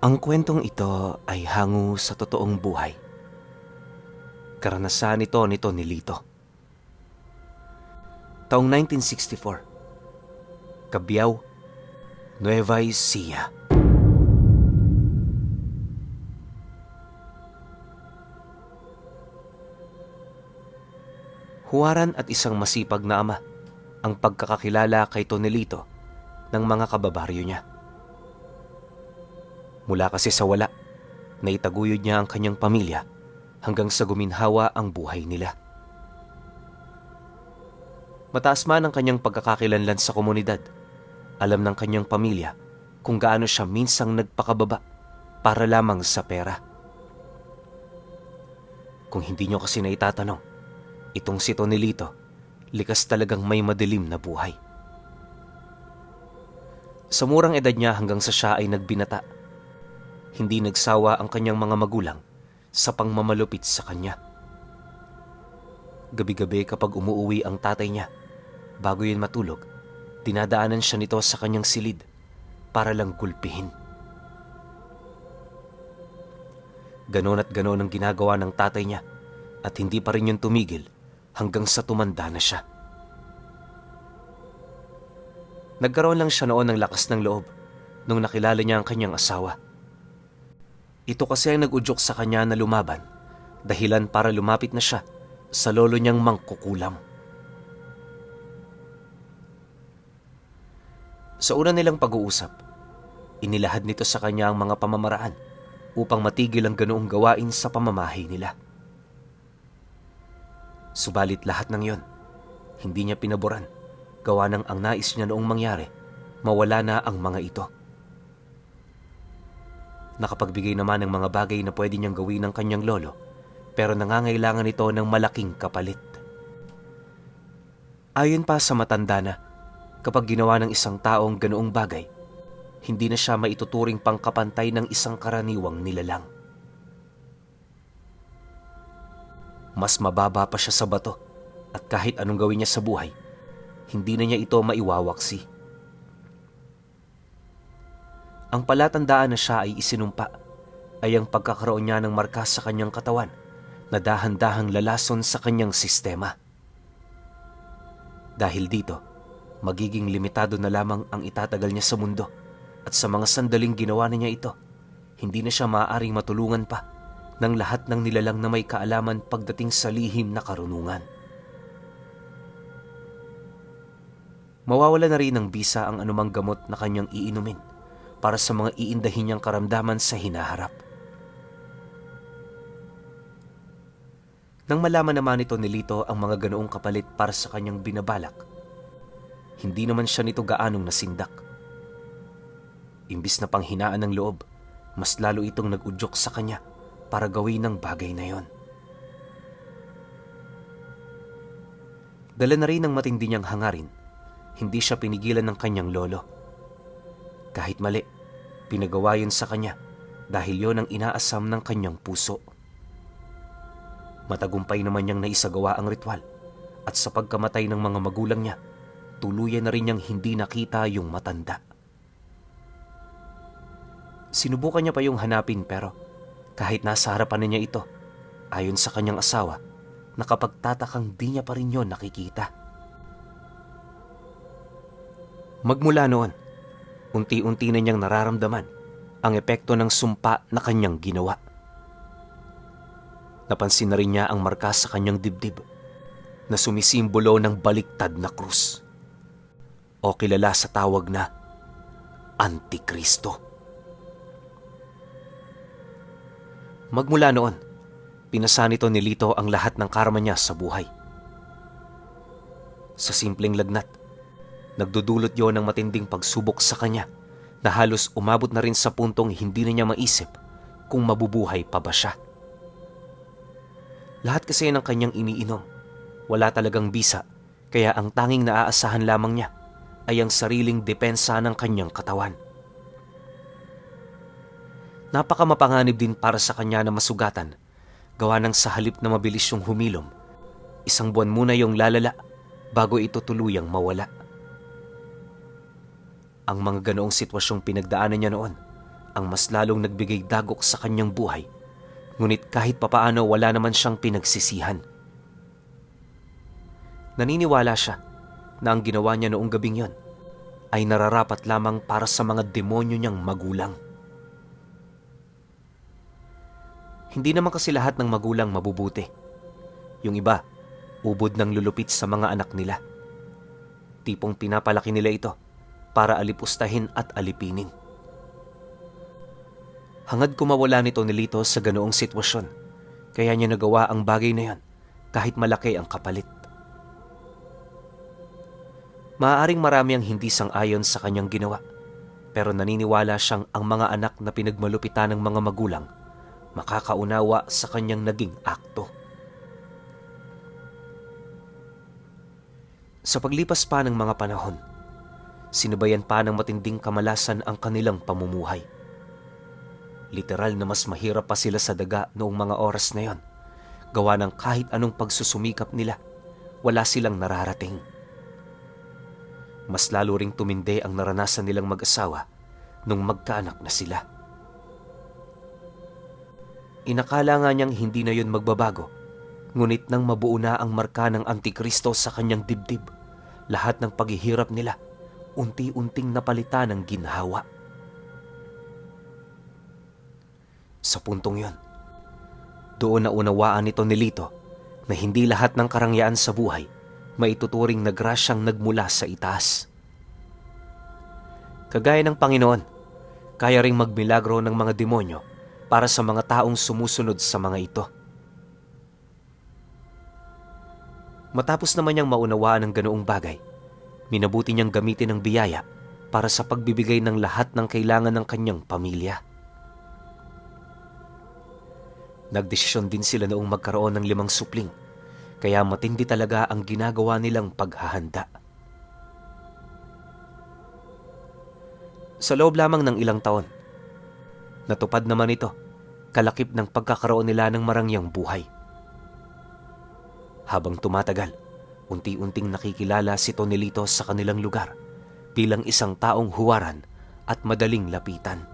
Ang kwentong ito ay hango sa totoong buhay. Karanasan nito ni Lito. Taong 1964, Cabiao, Nueva Ecija. Huwaran at isang masipag na ama ang pagkakakilala kay Tonelito ng mga kababaryo niya. Mula kasi sa wala, naitaguyod niya ang kanyang pamilya hanggang sa guminhawa ang buhay nila. Mataas man ang kanyang pagkakakilanlan sa komunidad, alam ng kanyang pamilya kung gaano siya minsang nagpakababa para lamang sa pera. Kung hindi niyo kasi naitatanong, itong si Tonelito, likas talagang may madilim na buhay. Sa murang edad niya hanggang sa siya ay nagbinata, hindi nagsawa ang kanyang mga magulang sa pangmamalupit sa kanya. Gabi-gabi kapag umuuwi ang tatay niya, bago yun matulog, dinadaanan siya nito sa kanyang silid para lang gulpihin. Ganon at ganon ang ginagawa ng tatay niya at hindi pa rin yun tumigil hanggang sa tumanda na siya. Nagkaroon lang siya noon ng lakas ng loob nung nakilala niya ang kanyang asawa. Ito kasi ang nag-udyok sa kanya na lumaban, dahilan para lumapit na siya sa lolo niyang mangkukulam. Sa una nilang pag-uusap, inilahad nito sa kanya ang mga pamamaraan upang matigil ang ganoong gawain sa pamamahay nila. Subalit lahat ng yon, hindi niya pinaboran, gawa ng ang nais niya noong mangyari, mawala na ang mga ito. Nakapagbigay naman ng mga bagay na pwede niyang gawin ng kanyang lolo, pero nangangailangan ito ng malaking kapalit. Ayon pa sa matanda na, kapag ginawa ng isang taong ganoong bagay, hindi na siya maituturing pangkapantay ng isang karaniwang nilalang. Mas mababa pa siya sa bato at kahit anong gawin niya sa buhay, hindi na niya ito maiwawaksi. Ang palatandaan na siya ay isinumpa ay ang pagkakaroon niya ng marka sa kanyang katawan na dahan-dahang lalason sa kanyang sistema. Dahil dito, magiging limitado na lamang ang itatagal niya sa mundo at sa mga sandaling ginawa na niya ito, hindi na siya maaaring matulungan pa ng lahat ng nilalang na may kaalaman pagdating sa lihim na karunungan. Mawawala na rin ng bisa ang anumang gamot na kanyang iinumin para sa mga iindahin niyang karamdaman sa hinaharap. Nang malaman naman ito ni Lito ang mga ganoong kapalit para sa kanyang binabalak, hindi naman siya nito gaanong nasindak. Imbis na panghinaan ng loob, mas lalo itong nag-udyok sa kanya para gawin ng bagay na yon. Dala na rin ng matindi niyang hangarin, hindi siya pinigilan ng kanyang lolo. Kahit mali, pinagawa yun sa kanya dahil yon ang inaasam ng kanyang puso. Matagumpay naman niyang naisagawa ang ritual at sa pagkamatay ng mga magulang niya, tuluyan na rin niyang hindi nakita yung matanda. Sinubukan niya pa yung hanapin pero kahit nasa harapan niya ito, ayon sa kanyang asawa, nakapagtatakang di niya pa rin yon nakikita. Magmula noon, unti-unti na niyang nararamdaman ang epekto ng sumpa na kanyang ginawa. Napansin na rin niya ang marka sa kanyang dibdib na sumisimbolo ng baliktad na krus o kilala sa tawag na Antikristo. Magmula noon, pinasa nito ni Lito ang lahat ng karma niya sa buhay. Sa simpleng lagnat, nagdudulot yon ng matinding pagsubok sa kanya na halos umabot na rin sa puntong hindi na niya maisip kung mabubuhay pa ba siya. Lahat kasi ng kanyang iniinom, wala talagang bisa, kaya ang tanging naaasahan lamang niya ay ang sariling depensa ng kanyang katawan. Napakamapanganib din para sa kanya na masugatan, gawa ng sa halip na mabilis yung humilom, isang buwan muna yung lalala bago ito tuluyang mawala. Ang mga ganoong sitwasyong pinagdaanan niya noon ang mas lalong nagbigay dagok sa kanyang buhay, ngunit kahit papaano wala naman siyang pinagsisihan. Naniniwala siya na ang ginawa niya noong gabing yon ay nararapat lamang para sa mga demonyo niyang magulang. Hindi naman kasi lahat ng magulang mabubuti. Yung iba, ubod ng lulupit sa mga anak nila. Tipong pinapalaki nila ito para alipustahin at alipinin. Hangad ko mawala nito ni Lito sa ganoong sitwasyon, kaya niya nagawa ang bagay na yon kahit malaki ang kapalit. Maaaring marami ang hindi sang-ayon sa kanyang ginawa, pero naniniwala siyang ang mga anak na pinagmalupitan ng mga magulang makakaunawa sa kanyang naging akto. Sa paglipas pa ng mga panahon, sinabayan pa ng matinding kamalasan ang kanilang pamumuhay. Literal na mas mahirap pa sila sa daga noong mga oras na yon, gawa ng kahit anong pagsusumikap nila, wala silang nararating. Mas lalo ring tumindi ang naranasan nilang mag-asawa nung magkaanak na sila. Inakala nga niyang hindi na yun magbabago, ngunit nang mabuo na ang marka ng Antikristo sa kanyang dibdib, lahat ng paghihirap nila unti-unting napalitan ng ginhawa. Sa puntong yon, doon na unawaan nito ni Lito na hindi lahat ng karangyaan sa buhay maituturing na grasyang nagmula sa itaas. Kagaya ng Panginoon, kaya ring magmilagro ng mga demonyo para sa mga taong sumusunod sa mga ito. Matapos naman niyang maunawaan ang ganoong bagay, minabuti niyang gamitin ang biyaya para sa pagbibigay ng lahat ng kailangan ng kanyang pamilya. Nagdesisyon din sila noong magkaroon ng 5 supling, kaya matindi talaga ang ginagawa nilang paghahanda. Sa loob lamang ng ilang taon, natupad naman ito, kalakip ng pagkakaroon nila ng marangyang buhay. Habang tumatagal, unti-unting nakikilala si Tonelito sa kanilang lugar bilang isang taong huwaran at madaling lapitan.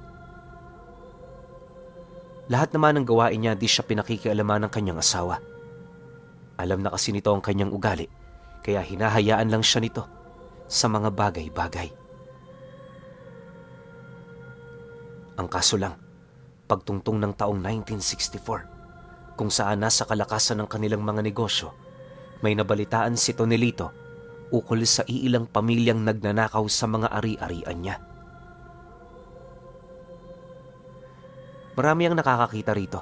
Lahat naman ng gawain niya di siya pinakikialaman ng kanyang asawa. Alam na kasi nito ang kanyang ugali, kaya hinahayaan lang siya nito sa mga bagay-bagay. Ang kaso lang, pagtungtong ng taong 1964, kung saan nasa kalakasan ng kanilang mga negosyo, may nabalitaan si Tonelito ukol sa iilang pamilyang nagnanakaw sa mga ari-arian niya. Marami ang nakakakita rito,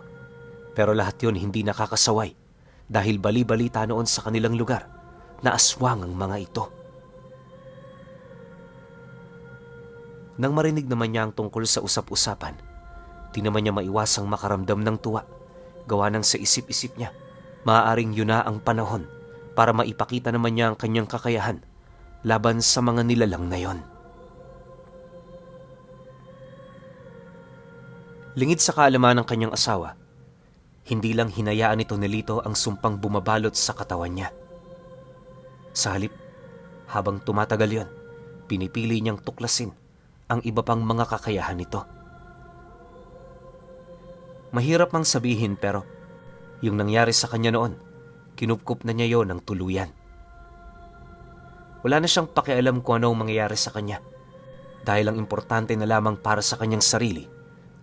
pero lahat yon hindi nakakasaway dahil bali-balita noon sa kanilang lugar na aswang ang mga ito. Nang marinig naman niya ang tungkol sa usap-usapan, di naman niya maiwasang makaramdam ng tuwa, gawa ng sa isip-isip niya, maaaring yun na ang panahon para maipakita naman niya ang kanyang kakayahan laban sa mga nilalang na yon. Lingid sa kaalaman ng kanyang asawa, hindi lang hinayaan ni Tonelito ang sumpang bumabalot sa katawan niya. Sa halip, habang tumatagal yon, pinipili niyang tuklasin ang iba pang mga kakayahan nito. Mahirap mang sabihin pero yung nangyari sa kanya noon, kinupkup na niya yon ng tuluyan. Wala na siyang pakialam kung ano ang mangyayari sa kanya dahil ang importante na lamang para sa kanyang sarili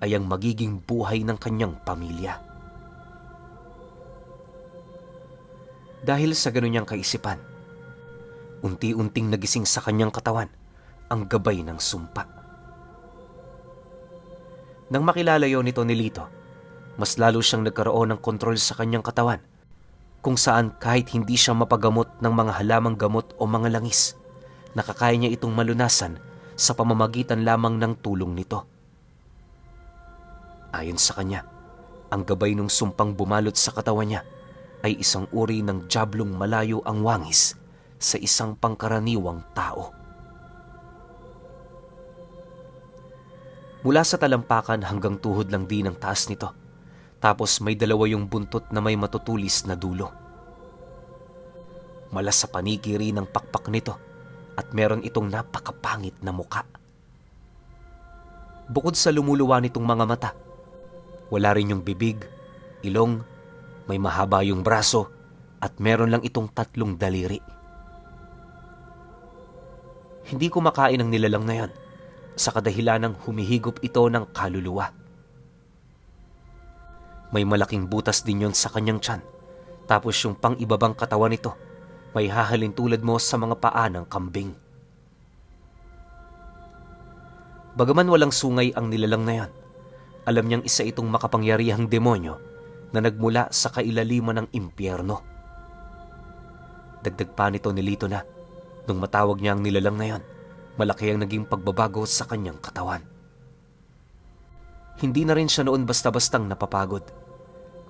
ay ang magiging buhay ng kanyang pamilya. Dahil sa ganun niyang kaisipan, unti-unting nagising sa kanyang katawan ang gabay ng sumpa. Nang makilala yon nito ni Lito, mas lalo siyang nagkaroon ng kontrol sa kanyang katawan, kung saan kahit hindi siya mapagamot ng mga halamang gamot o mga langis, nakakaya niya itong malunasan sa pamamagitan lamang ng tulong nito. Ayon sa kanya, ang gabay ng sumpang bumalot sa katawan niya ay isang uri ng diablong malayo ang wangis sa isang pangkaraniwang tao. Mula sa talampakan hanggang tuhod lang din ang taas nito, tapos may 2 yung buntot na may matutulis na dulo. Malas sa panikiri ng pakpak nito at meron itong napakapangit na muka. Bukod sa lumuluwa nitong mga mata, wala rin yung bibig, ilong, may mahaba yung braso, at meron lang itong 3 daliri. Hindi kumakain ang nilalang na yan sa kadahilanang humihigop ito ng kaluluwa. May malaking butas din yon sa kanyang tiyan, tapos yung pang-ibabang katawan nito may hahalin tulad mo sa mga paa ng kambing. Bagaman walang sungay ang nilalang na yan, alam niyang isa itong makapangyarihang demonyo na nagmula sa kailaliman ng impyerno. Dagdag pa nito ni Lito na nung matawag niya ang nilalang na yan, malaki ang naging pagbabago sa kanyang katawan. Hindi na rin siya noon basta-bastang napapagod.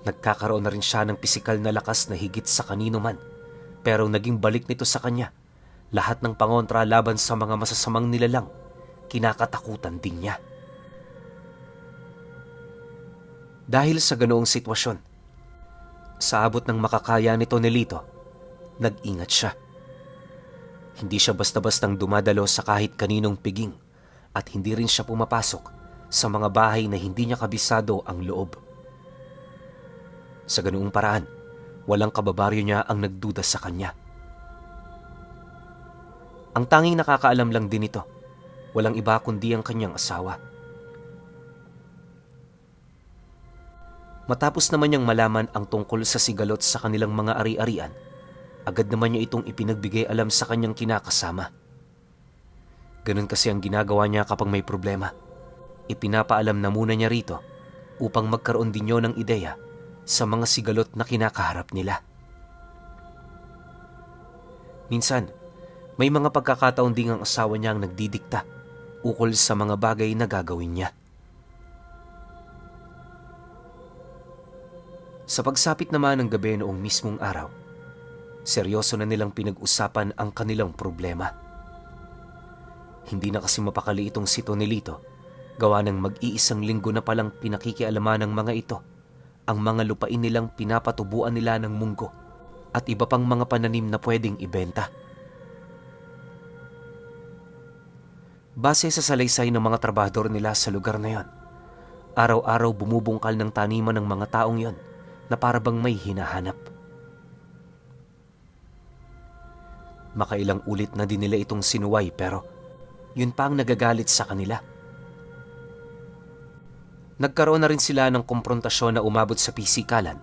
Nagkakaroon na rin siya ng pisikal na lakas na higit sa kanino man, pero naging balik nito sa kanya lahat ng pangontra laban sa mga masasamang nilalang. Kinakatakutan din niya. Dahil sa ganoong sitwasyon, sa abot ng makakaya nito ni Lito, nag-ingat siya. Hindi siya basta-bastang dumadalo sa kahit kaninong piging at hindi rin siya pumapasok sa mga bahay na hindi niya kabisado ang loob. Sa ganoong paraan, walang kababaryo niya ang nagduda sa kanya. Ang tanging nakakaalam lang din ito, walang iba kundi ang kanyang asawa. Matapos naman niyang malaman ang tungkol sa sigalot sa kanilang mga ari-arian, agad naman niya itong ipinagbigay alam sa kanyang kinakasama. Ganun kasi ang ginagawa niya kapag may problema. Ipinapaalam na muna niya rito upang magkaroon din niyo ng ideya sa mga sigalot na kinakaharap nila. Minsan, may mga pagkakataon ding ang asawa niya ang nagdidikta ukol sa mga bagay na gagawin niya. Sa pagsapit naman ng gabi noong mismong araw, seryoso na nilang pinag-usapan ang kanilang problema. Hindi na kasi mapakali itong si Tonelito, gawa ng mag-iisang linggo na palang pinakikialaman ng mga ito ang mga lupain nilang pinapatubuan nila ng munggo at iba pang mga pananim na pwedeng ibenta. Base sa salaysay ng mga trabahador nila sa lugar na yon, araw-araw bumubungkal ng taniman ng mga taong yon na parabang may hinahanap. Makailang ulit na din nila itong sinuway pero yun pa ang nagagalit sa kanila. Nagkaroon na rin sila ng komprontasyon na umabot sa pisikalan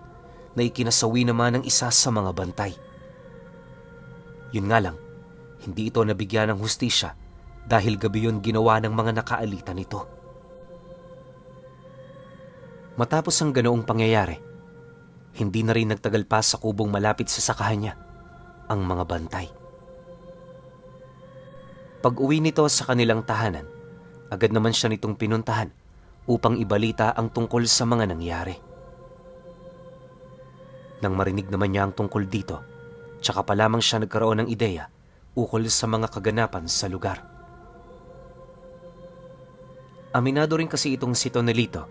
na ikinasawi naman ng isa sa mga bantay. Yun nga lang, hindi ito nabigyan ng hustisya dahil gabi yun ginawa ng mga nakaalita nito. Matapos ang ganoong pangyayari, hindi na rin nagtagal pa sa kubong malapit sa sakahan niya ang mga bantay. Pag-uwi nito sa kanilang tahanan, agad naman siya nitong pinuntahan upang ibalita ang tungkol sa mga nangyari. Nang marinig naman niya ang tungkol dito, tsaka pa lamang siya nagkaroon ng ideya ukol sa mga kaganapan sa lugar. Aminado rin kasi itong si Tonelito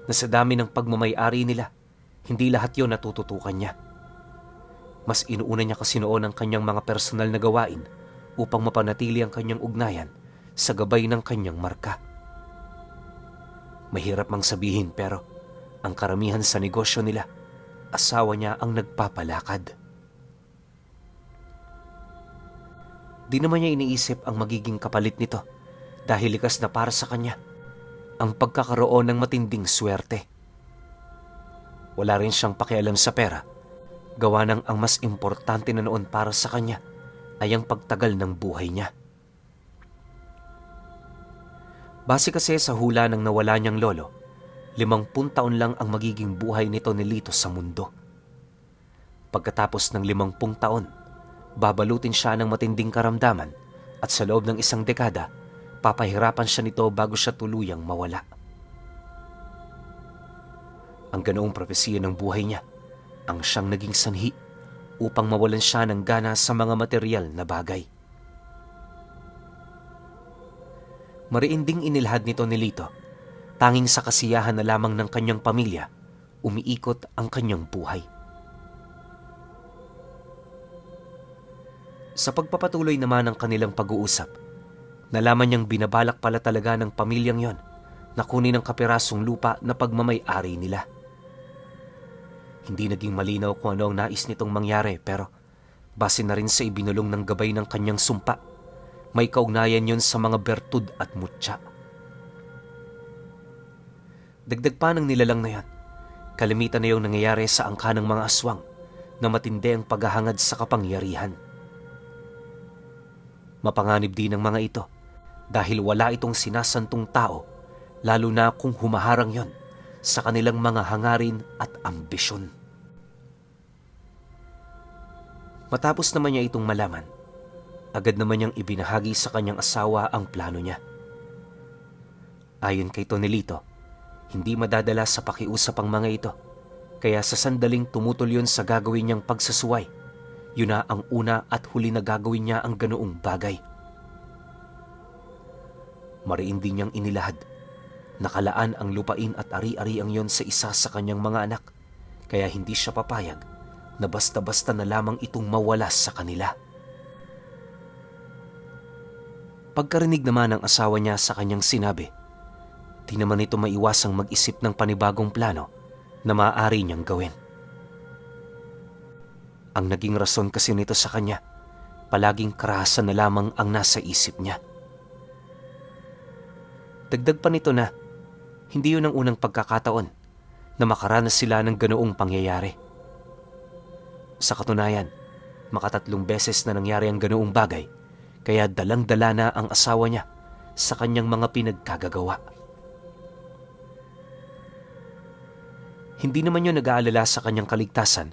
na sa dami ng pagmamay-ari nila, hindi lahat yon natututukan niya. Mas inuuna niya kasi noon ang kanyang mga personal na gawain upang mapanatili ang kanyang ugnayan sa gabay ng kanyang marka. Mahirap mang sabihin pero ang karamihan sa negosyo nila, asawa niya ang nagpapalakad. Di naman niya iniisip ang magiging kapalit nito dahil likas na para sa kanya ang pagkakaroon ng matinding swerte. Wala rin siyang pakialam sa pera, gawa ng ang mas importante na noon para sa kanya ay ang pagtagal ng buhay niya. Base kasi sa hula ng nawala niyang lolo, 50 taon lang ang magiging buhay nito ni Lito sa mundo. Pagkatapos ng 50 taon, babalutin siya ng matinding karamdaman at sa loob ng 1 dekada, papahirapan siya nito bago siya tuluyang mawala. Ang ganoong propesiya ng buhay niya ang siyang naging sanhi upang mawalan siya ng gana sa mga material na bagay. Mariinding inilhad nito ni Lito, tanging sa kasiyahan na lamang ng kanyang pamilya, umiikot ang kanyang buhay. Sa pagpapatuloy naman ng kanilang pag-uusap, nalaman niyang binabalak pala talaga ng pamilyang yon na kunin ang kapirasong lupa na pagmamay-ari nila. Hindi naging malinaw kung ano ang nais nitong mangyari, pero base na rin sa ibinulong ng gabay ng kanyang sumpa, may kaugnayan yun sa mga bertud at mutya. Dagdag pa ng nilalang na yan, kalimitan na yung nangyayari sa angka ng mga aswang na matindi ang paghahangad sa kapangyarihan. Mapanganib din ang mga ito dahil wala itong sinasantong tao, lalo na kung humaharang yon sa kanilang mga hangarin at ambisyon. Matapos naman niya itong malaman, agad naman niyang ibinahagi sa kanyang asawa ang plano niya. Ayon kay Tonelito, hindi madadala sa pakiusap ang mga ito, kaya sa sandaling tumutol yun sa gagawin niyang pagsasuway, yun na ang una at huli na gagawin niya ang ganoong bagay. Mariin din niyang inilahad, nakalaan ang lupain at ari-ariang yon sa isa sa kanyang mga anak, kaya hindi siya papayag na basta-basta na lamang itong mawala sa kanila. Pagkarinig naman ng asawa niya sa kanyang sinabi, di naman ito maiwasang mag-isip ng panibagong plano na maaari niyang gawin. Ang naging rason kasi nito sa kanya, palaging karahasan na lamang ang nasa isip niya. Dagdag pa nito na, hindi yun ang unang pagkakataon na makaranas sila ng ganoong pangyayari. Sa katunayan, makatatlong beses na nangyari ang ganoong bagay, kaya dalang-dala na ang asawa niya sa kanyang mga pinagkagagawa. Hindi naman yun nag-aalala sa kanyang kaligtasan.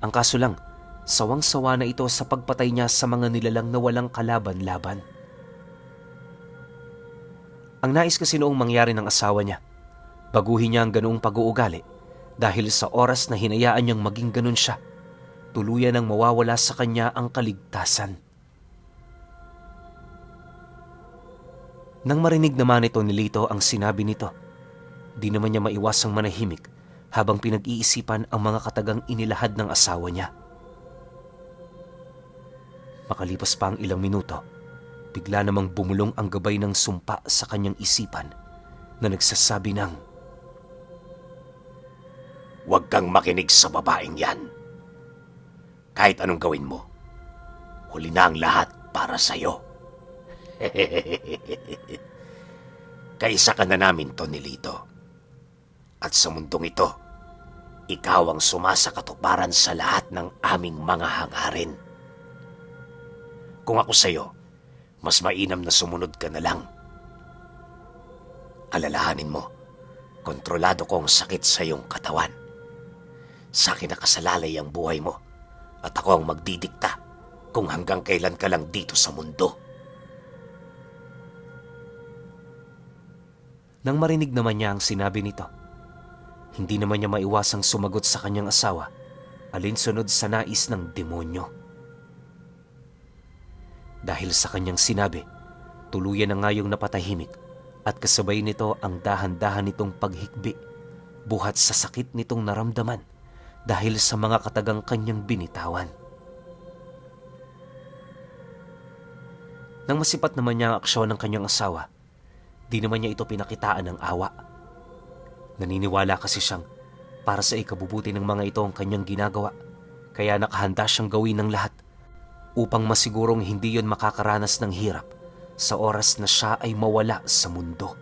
Ang kaso lang, sawang-sawa na ito sa pagpatay niya sa mga nilalang na walang kalaban-laban. Ang nais kasi noong mangyari ng asawa niya, baguhin niya ang ganoong pag-uugali dahil sa oras na hinayaan niyang maging ganon siya, tuluyan ang mawawala sa kanya ang kaligtasan. Nang marinig naman ito ni Lito ang sinabi nito, di naman niya maiwasang manahimik habang pinag-iisipan ang mga katagang inilahad ng asawa niya. Makalipas pa ang ilang minuto, bigla namang bumulong ang gabay ng sumpa sa kanyang isipan na nagsasabi ng, "Huwag kang makinig sa babaeng yan. Kahit anong gawin mo, huli na ang lahat para sa'yo." Kaisa ka na namin, Tonelito. At sa mundong ito, ikaw ang sumasakatuparan sa lahat ng aming mga hangarin. Kung ako sa'yo, mas mainam na sumunod ka na lang. Alalahanin mo, kontrolado ko ang sakit sa iyong katawan. Sa akin nakasalalay ang buhay mo at ako ang magdidikta kung hanggang kailan ka lang dito sa mundo. Nang marinig naman niya ang sinabi nito, hindi naman niya maiwasang sumagot sa kanyang asawa, alinsunod sa nais ng demonyo. Dahil sa kanyang sinabi, tuluyan na ngayong napatahimik at kasabay nito ang dahan-dahan nitong paghikbi, buhat sa sakit nitong naramdaman dahil sa mga katagang kanyang binitawan. Nang masipat naman niya ang aksyon ng kanyang asawa, di naman niya ito pinakitaan ng awa. Naniniwala kasi siyang para sa ikabubuti ng mga ito ang kanyang ginagawa, kaya nakahanda siyang gawin ng lahat upang masigurong hindi yon makakaranas ng hirap sa oras na siya ay mawala sa mundo.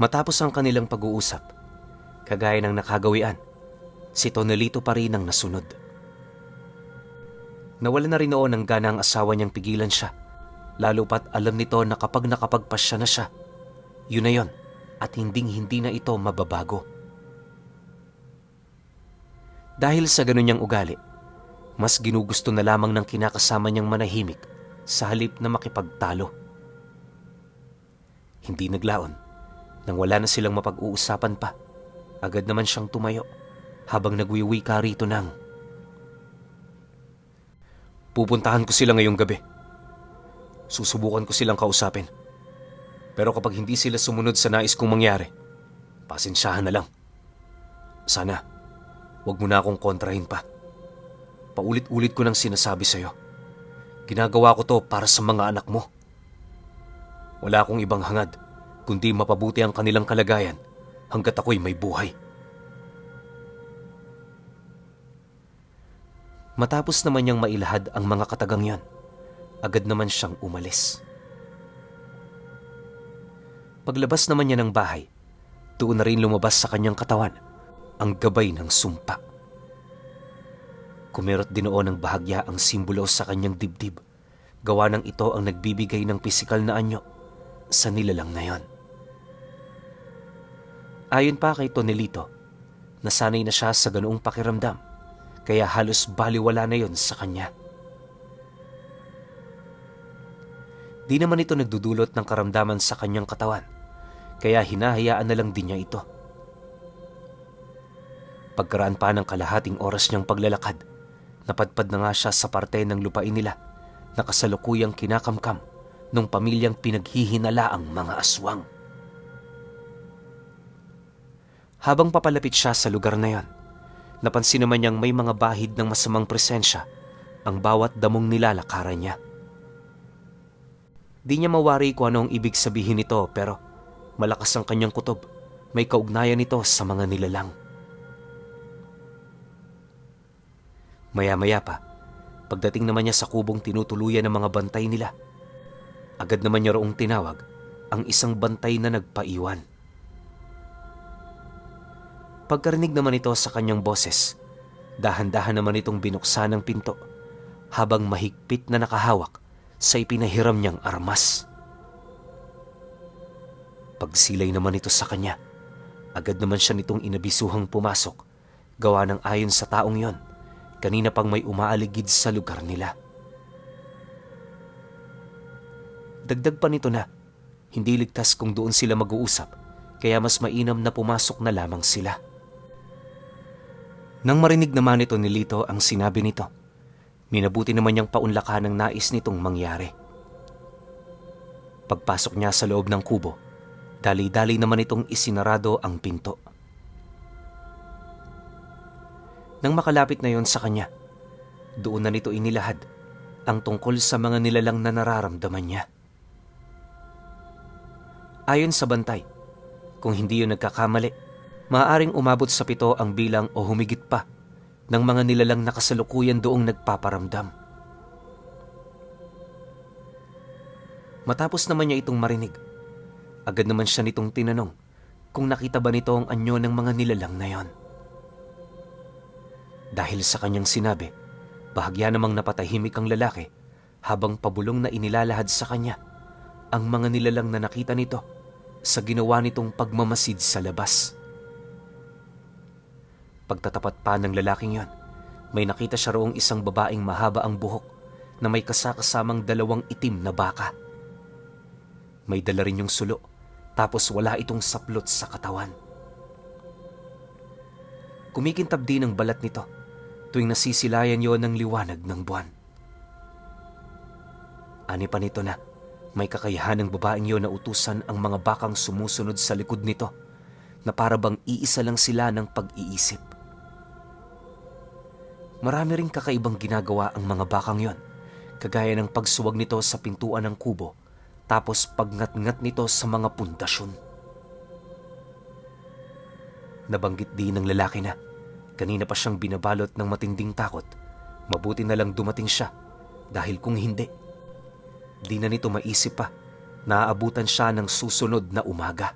Matapos ang kanilang pag-uusap, kagaya ng nakagawian, si Tonelito pa rin ang nasunod. Nawala na rin noon ang gana ang asawa niyang pigilan siya, lalo pat alam nito na kapag nakapagpasya na siya, yun na yon at hinding-hindi na ito mababago. Dahil sa ganun niyang ugali, mas ginugusto na lamang ng kinakasama niyang manahimik sa halip na makipagtalo. Hindi naglaon, nang wala na silang mapag-uusapan pa, agad naman siyang tumayo habang nagwiwika rito ng, "Pupuntahan ko sila ngayong gabi. Susubukan ko silang kausapin. Pero kapag hindi sila sumunod sa nais kong mangyari, pasensyahan na lang. Sana, wag mo na akong kontrahin pa. Paulit-ulit ko nang sinasabi sa'yo. Ginagawa ko to para sa mga anak mo. Wala akong ibang hangad kundi mapabuti ang kanilang kalagayan hanggat ako'y may buhay. Matapos naman niyang mailahad ang mga katagang yon, agad naman siyang umalis. Paglabas naman niya ng bahay, doon na rin lumabas sa kanyang katawan ang gabay ng sumpa. Kumirot din noon ng bahagya ang simbolo sa kanyang dibdib, gawa ng ito ang nagbibigay ng pisikal na anyo sa nilalang na yon. Ayon pa kay Tonelito, nasanay na siya sa ganoong pakiramdam, kaya halos baliwala na yon sa kanya. Di naman ito nagdudulot ng karamdaman sa kanyang katawan, kaya hinahayaan na lang din niya ito. Pagkaraan pa ng kalahating oras niyang paglalakad, napadpad na nga siya sa parte ng lupain nila na kasalukuyang kinakamkam ng pamilyang pinaghihinalaang mga aswang. Habang papalapit siya sa lugar na yon, napansin naman niyang may mga bahid ng masamang presensya ang bawat damong nilalakaran niya. Di niya mawari kung ano ang ibig sabihin nito, pero malakas ang kanyang kutob. May kaugnayan nito sa mga nilalang. Maya-maya pa, pagdating naman niya sa kubong tinutuluyan ng mga bantay nila, agad naman niya roong tinawag ang isang bantay na nagpaiwan. Pagkarinig naman ito sa kanyang boses, dahan-dahan naman itong binuksan ng pinto habang mahigpit na nakahawak sa ipinahiram niyang armas. Pagsilay naman ito sa kanya, agad naman siya nitong inabisuhang pumasok, gawa ng ayon sa taong yon, kanina pang may umaaligid sa lugar nila. Dagdag pa nito na, hindi ligtas kung doon sila mag-uusap, kaya mas mainam na pumasok na lamang sila. Nang marinig naman ito ni Lito ang sinabi nito, minabuti naman niyang paunlakan ang nais nitong mangyari. Pagpasok niya sa loob ng kubo, dali-dali naman itong isinarado ang pinto. Nang makalapit na yon sa kanya, doon na nito inilahad ang tungkol sa mga nilalang na nararamdaman niya. Ayon sa bantay, kung hindi yun nagkakamali, maaaring umabot sa 7 ang bilang o humigit pa ng mga nilalang na kasalukuyan doong nagpaparamdam. Matapos naman niya itong marinig, agad naman siya nitong tinanong kung nakita ba nito ang anyo ng mga nilalang na yon. Dahil sa kanyang sinabi, bahagya namang napatahimik ang lalaki habang pabulong na inilalahad sa kanya ang mga nilalang na nakita nito sa ginawa nitong pagmamasid sa labas. Pagtatapat pa ng lalaking yon, may nakita siya roong isang babaeng mahaba ang buhok na may kasakasamang 2 itim na baka. May dala rin yung sulo, tapos wala itong saplot sa katawan. Kumikintab din ang balat nito tuwing nasisilayan yon ng liwanag ng buwan. Ani pa nito na may kakayahan ng babaeng yon na utusan ang mga bakang sumusunod sa likod nito na para bang iisa lang sila ng pag-iisip. Marami ring kakaibang ginagawa ang mga bakang yon, kagaya ng pagsuwag nito sa pintuan ng kubo tapos pagngat-ngat nito sa mga pundasyon. Nabanggit din ng lalaki na kanina pa siyang binabalot ng matinding takot. Mabuti na lang dumating siya dahil kung hindi, di na nito maisip pa na aabutan siya ng susunod na umaga.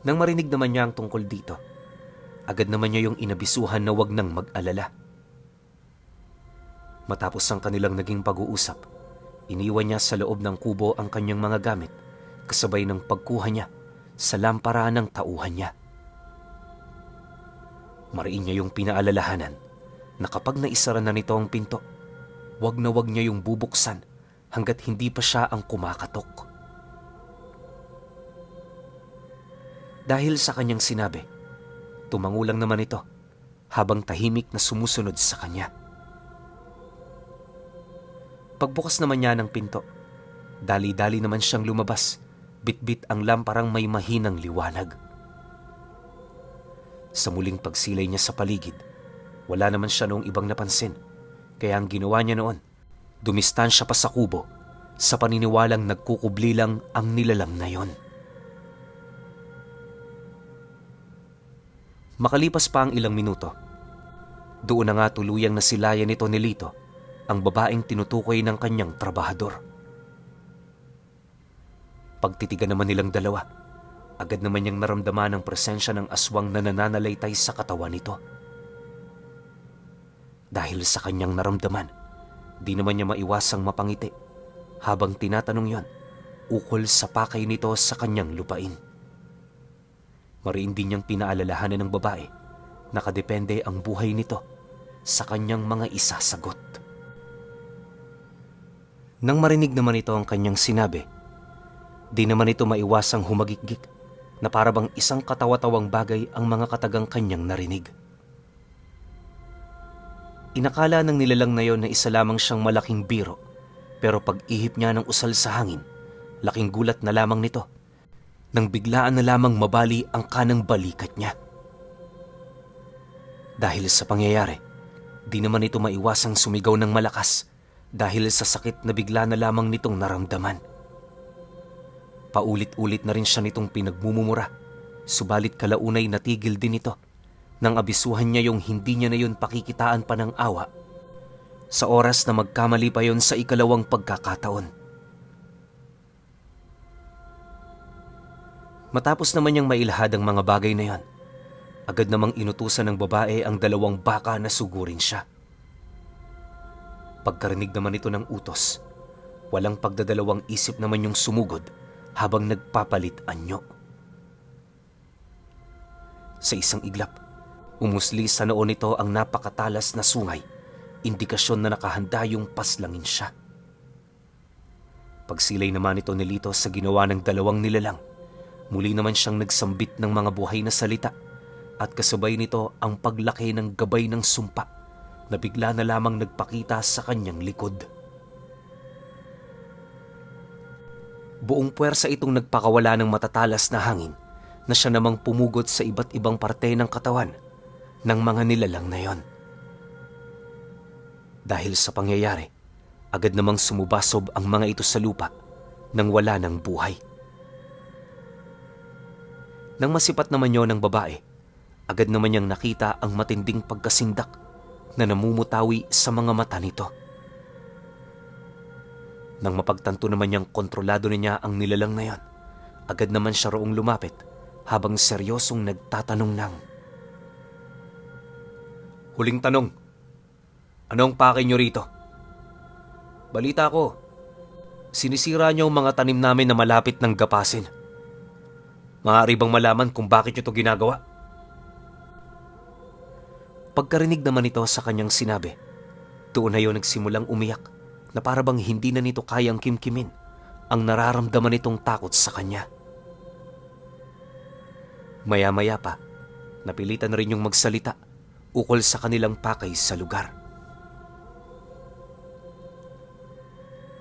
Nang marinig naman niya ang tungkol dito, agad naman niya yung inabisuhan na wag nang mag-alala. Matapos ang kanilang naging pag-uusap, iniwan niya sa loob ng kubo ang kanyang mga gamit kasabay ng pagkuha niya sa lampara ng tauhan niya. Mariin niya yung pinaalalahanan na kapag naisara na nito ang pinto, wag na wag niya yung bubuksan hanggat hindi pa siya ang kumakatok. Dahil sa kanyang sinabi, tumangulang naman ito habang tahimik na sumusunod sa kanya. Pagbukas naman niya ng pinto, dali-dali naman siyang lumabas, bitbit ang lamparang may mahinang liwanag. Sa muling pagsilay niya sa paligid, wala naman siya noong ibang napansin, kaya ang ginawa niya noon, dumistansya pa sa kubo sa paniniwalang nagkukubli lang ang nilalang na yon. Makalipas pa ang ilang minuto, doon na nga tuluyang nasilayan ni Tonelito ang babaeng tinutukoy ng kanyang trabahador. Pagtitigan naman nilang dalawa, agad naman niyang naramdaman ang presensya ng aswang na nananalaytay sa katawan nito. Dahil sa kanyang naramdaman, di naman niya maiwasang mapangiti habang tinatanong yon ukol sa pakay nito sa kanyang lupain. Mariin din niyang pinaalalahanan ng babae na nakadepende ang buhay nito sa kanyang mga isasagot. Nang marinig naman ito ang kanyang sinabi, di naman ito maiwasang humagikgik na parabang isang katawa-tawang bagay ang mga katagang kanyang narinig. Inakala ng nilalang na yon na isa lamang siyang malaking biro, pero pag-ihip niya ng usal sa hangin, laking gulat na lamang nito nang biglaan na lamang mabali ang kanang balikat niya. Dahil sa pangyayari, di naman ito maiwasang sumigaw ng malakas dahil sa sakit na bigla na lamang nitong naramdaman. Paulit-ulit na rin siya nitong pinagmumumura, subalit kalaunay natigil din ito nang abisuhan niya yung hindi niya na yun pakikitaan pa ng awa sa oras na magkamali pa yon sa ikalawang pagkakataon. Matapos naman niyang mailahad ang mga bagay na yon, agad namang inutusan ng babae ang 2 baka na sugurin siya. Pagkarinig naman ito ng utos, walang pagdadalawang isip naman yung sumugod habang nagpapalit anyo. Sa isang iglap, umusli sa noo nito ang napakatalas na sungay, indikasyon na nakahanda yung paslangin siya. Pagsilay naman ito ni Lito sa ginawa ng 2 nilalang, muli naman siyang nagsambit ng mga buhay na salita at kasabay nito ang paglaki ng gabay ng sumpa na bigla na lamang nagpakita sa kanyang likod. Buong puwersa itong nagpakawala ng matatalas na hangin na siya namang pumugot sa iba't ibang parte ng katawan ng mga nilalang na yon. Dahil sa pangyayari, agad namang sumubasob ang mga ito sa lupa nang wala ng buhay. Nang masipat naman yon ng babae, agad naman niyang nakita ang matinding pagkasindak na namumutawi sa mga mata nito. Nang mapagtanto naman niyang kontrolado na niya ang nilalang na yon, agad naman siya roong lumapit habang seryosong nagtatanong ng, "Huling tanong, anong pakay niyo rito? Balita ko, sinisira niyo ang mga tanim namin na malapit ng gapasin. Maaari bang malaman kung bakit niyo ito ginagawa?" Pagkarinig naman ito sa kanyang sinabi, doon na yun nagsimulang umiyak na parabang hindi na nito kayang kimkimin ang nararamdaman nitong takot sa kanya. Maya-maya pa, napilitan na rin yung magsalita ukol sa kanilang pakay sa lugar.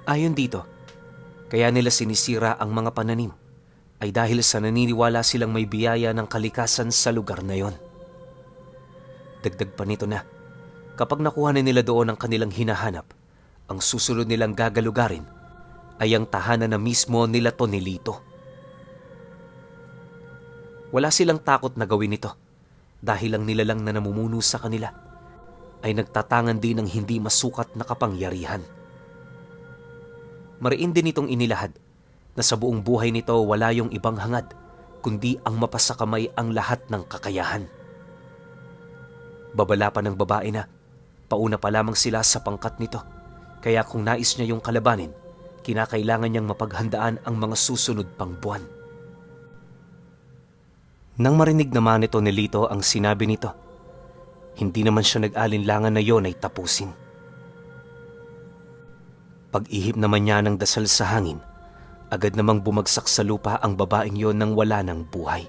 Ayon dito, kaya nila sinisira ang mga pananim ay dahil sa naniniwala silang may biyaya ng kalikasan sa lugar na yon. Dagdag pa nito na, kapag nakuha na nila doon ang kanilang hinahanap, ang susunod nilang gagalugarin ay ang tahanan na mismo nila Tonelito. Wala silang takot na gawin ito dahil ang nilalang na namumuno sa kanila ay nagtatangan din ng hindi masukat na kapangyarihan. Mariin din itong inilahad na sa buong buhay nito wala yung ibang hangad kundi ang mapasakamay ang lahat ng kakayahan. Babala pa ng babae na pauna pa lamang sila sa pangkat nito, kaya kung nais niya yung kalabanin, kinakailangan niyang mapaghandaan ang mga susunod pang buwan. Nang marinig naman ito ni Lito ang sinabi nito, hindi naman siya nag-alinlangan na yon ay tapusin. Pag-ihip naman niya ng dasal sa hangin, agad namang bumagsak sa lupa ang babaeng yon nang wala ng buhay.